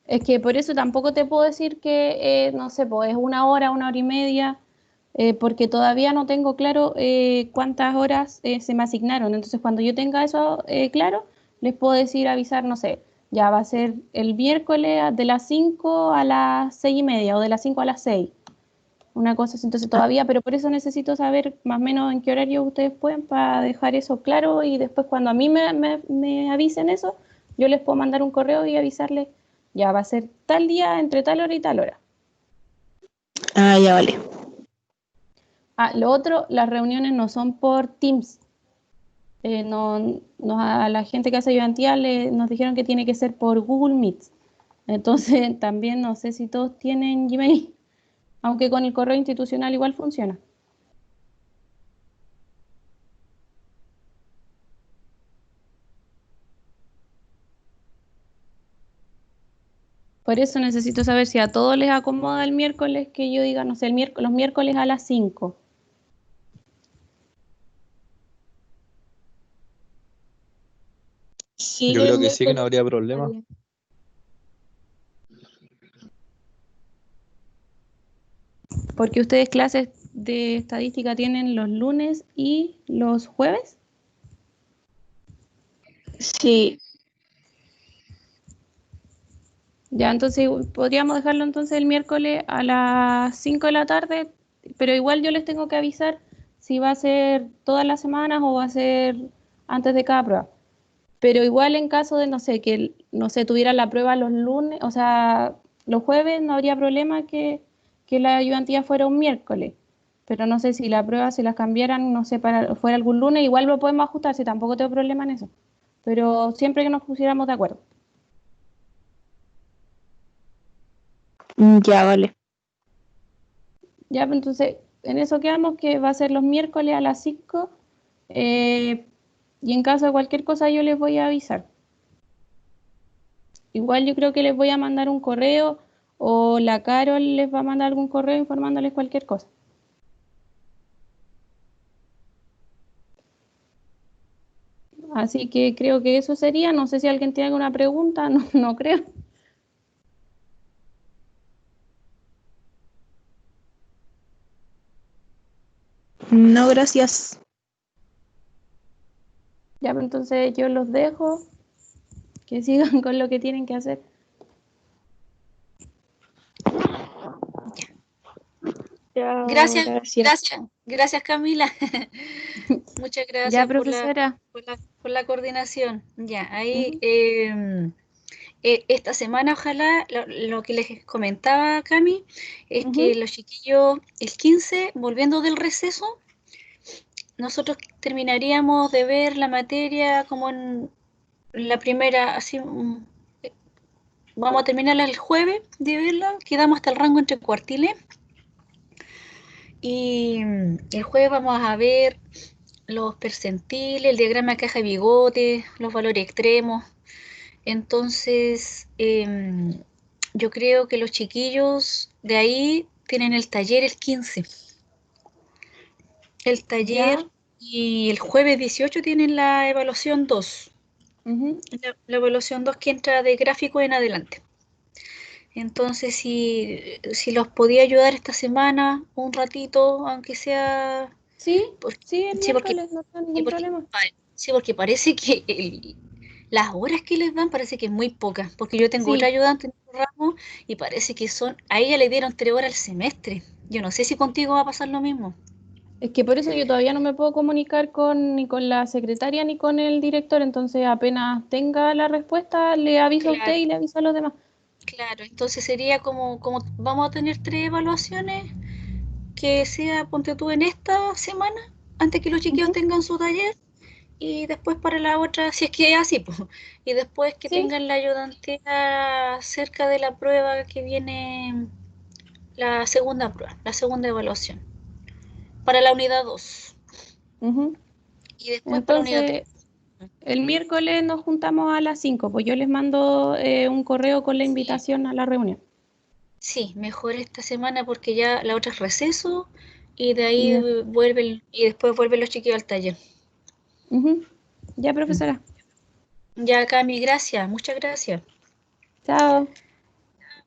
Es que por eso tampoco te puedo decir que, no sé, pues es 1 hora, 1 hora y media, porque todavía no tengo claro cuántas horas se me asignaron. Entonces, cuando yo tenga eso claro, les puedo decir, avisar, no sé, ya va a ser el miércoles de las 5 a las 6:30 o de las 5 a las 6. Una cosa así, entonces todavía, pero por eso necesito saber más o menos en qué horario ustedes pueden para dejar eso claro y después cuando a mí me avisen eso, yo les puedo mandar un correo y avisarles, ya va a ser tal día entre tal hora y tal hora. Ah, ya vale. Lo otro, las reuniones no son por Teams. A la gente que hace ayudantía nos dijeron que tiene que ser por Google Meet. Entonces también no sé si todos tienen Gmail, aunque con el correo institucional igual funciona. Por eso necesito saber si a todos les acomoda el miércoles que yo diga, no sé, los miércoles a las 5. Sí, Yo el creo que sí, que no miércoles habría está problema. bien. Porque ustedes clases de estadística tienen los lunes y los jueves. Sí, Ya, entonces podríamos dejarlo entonces el miércoles a las 5 de la tarde, pero igual yo les tengo que avisar si va a ser todas las semanas o va a ser antes de cada prueba. Pero igual en caso de, no sé, que no sé, tuviera la prueba los lunes, o sea, los jueves, no habría problema que la ayudantía fuera un miércoles. Pero no sé si la prueba, si las cambiaran, no sé, fuera algún lunes, igual lo podemos ajustar, si tampoco tengo problema en eso. Pero siempre que nos pusiéramos de acuerdo. Ya vale. Ya, pues, entonces, en eso quedamos que va a ser los miércoles a las 5. Y en caso de cualquier cosa yo les voy a avisar. Igual yo creo que les voy a mandar un correo o la Carol les va a mandar algún correo informándoles cualquier cosa. Así que creo que eso sería. No sé si alguien tiene alguna pregunta, no creo. No, gracias. Ya, pues entonces yo los dejo, que sigan con lo que tienen que hacer. chao, Gracias, gracias. gracias Camila. Muchas Ya, gracias profesora. por la coordinación. Ya, ahí Ujú, esta semana ojalá lo que les comentaba Cami es que ujú. los chiquillos el 15 volviendo del receso, nosotros terminaríamos de ver la materia como en la primera, así, vamos a terminarla el jueves de verla, quedamos hasta el rango entre cuartiles y el jueves vamos a ver los percentiles, el diagrama de caja de bigote, los valores extremos. Entonces, yo creo que los chiquillos de ahí tienen el taller el 15. El Ya. taller y el jueves 18 tienen la evaluación 2. Ujú. La evaluación 2 que entra de gráfico en adelante. Entonces, si los podía ayudar esta semana, un ratito, aunque sea... Sí, por- sí, el sí, porque, miércoles, no tengo sí, ningún problema. sí, porque parece que las horas que les dan parece que es muy pocas, porque yo tengo otra Sí, ayudante en el ramo y parece que a ella le dieron 3 horas al semestre. Yo no sé si contigo va a pasar lo mismo. es que por eso yo todavía no me puedo comunicar ni con la secretaria ni con el director, entonces apenas tenga la respuesta le aviso a usted Claro, y le aviso a los demás. claro. Entonces sería como vamos a tener 3 evaluaciones, que sea, ponte tú en esta semana, antes que los chiquillos Ujú. tengan su taller, y después para la otra, si es que es así, pues, y después que Sí, tengan la ayudantía cerca de la prueba que viene, la segunda prueba, la segunda evaluación, para la unidad 2 ujú. y después para la unidad 3. Entonces el miércoles nos juntamos a las 5, pues yo les mando un correo con la Sí, invitación a la reunión. sí, mejor esta semana porque ya la otra es receso y de Ya. ahí y después vuelven los chiquillos al taller. Ujú. Ya, profesora. Ya, Cami, gracias, muchas gracias. Chao.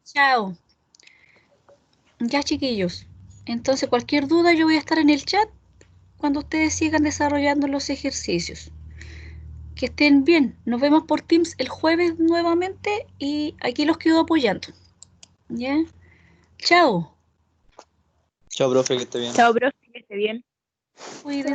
Chao. Ya, chiquillos. Entonces, cualquier duda yo voy a estar en el chat cuando ustedes sigan desarrollando los ejercicios. Que estén bien. Nos vemos por Teams el jueves nuevamente y aquí los quedo apoyando. ¿Ya? Chao. Chao, profe, que esté bien. Chao, profe, que esté bien. Cuídense.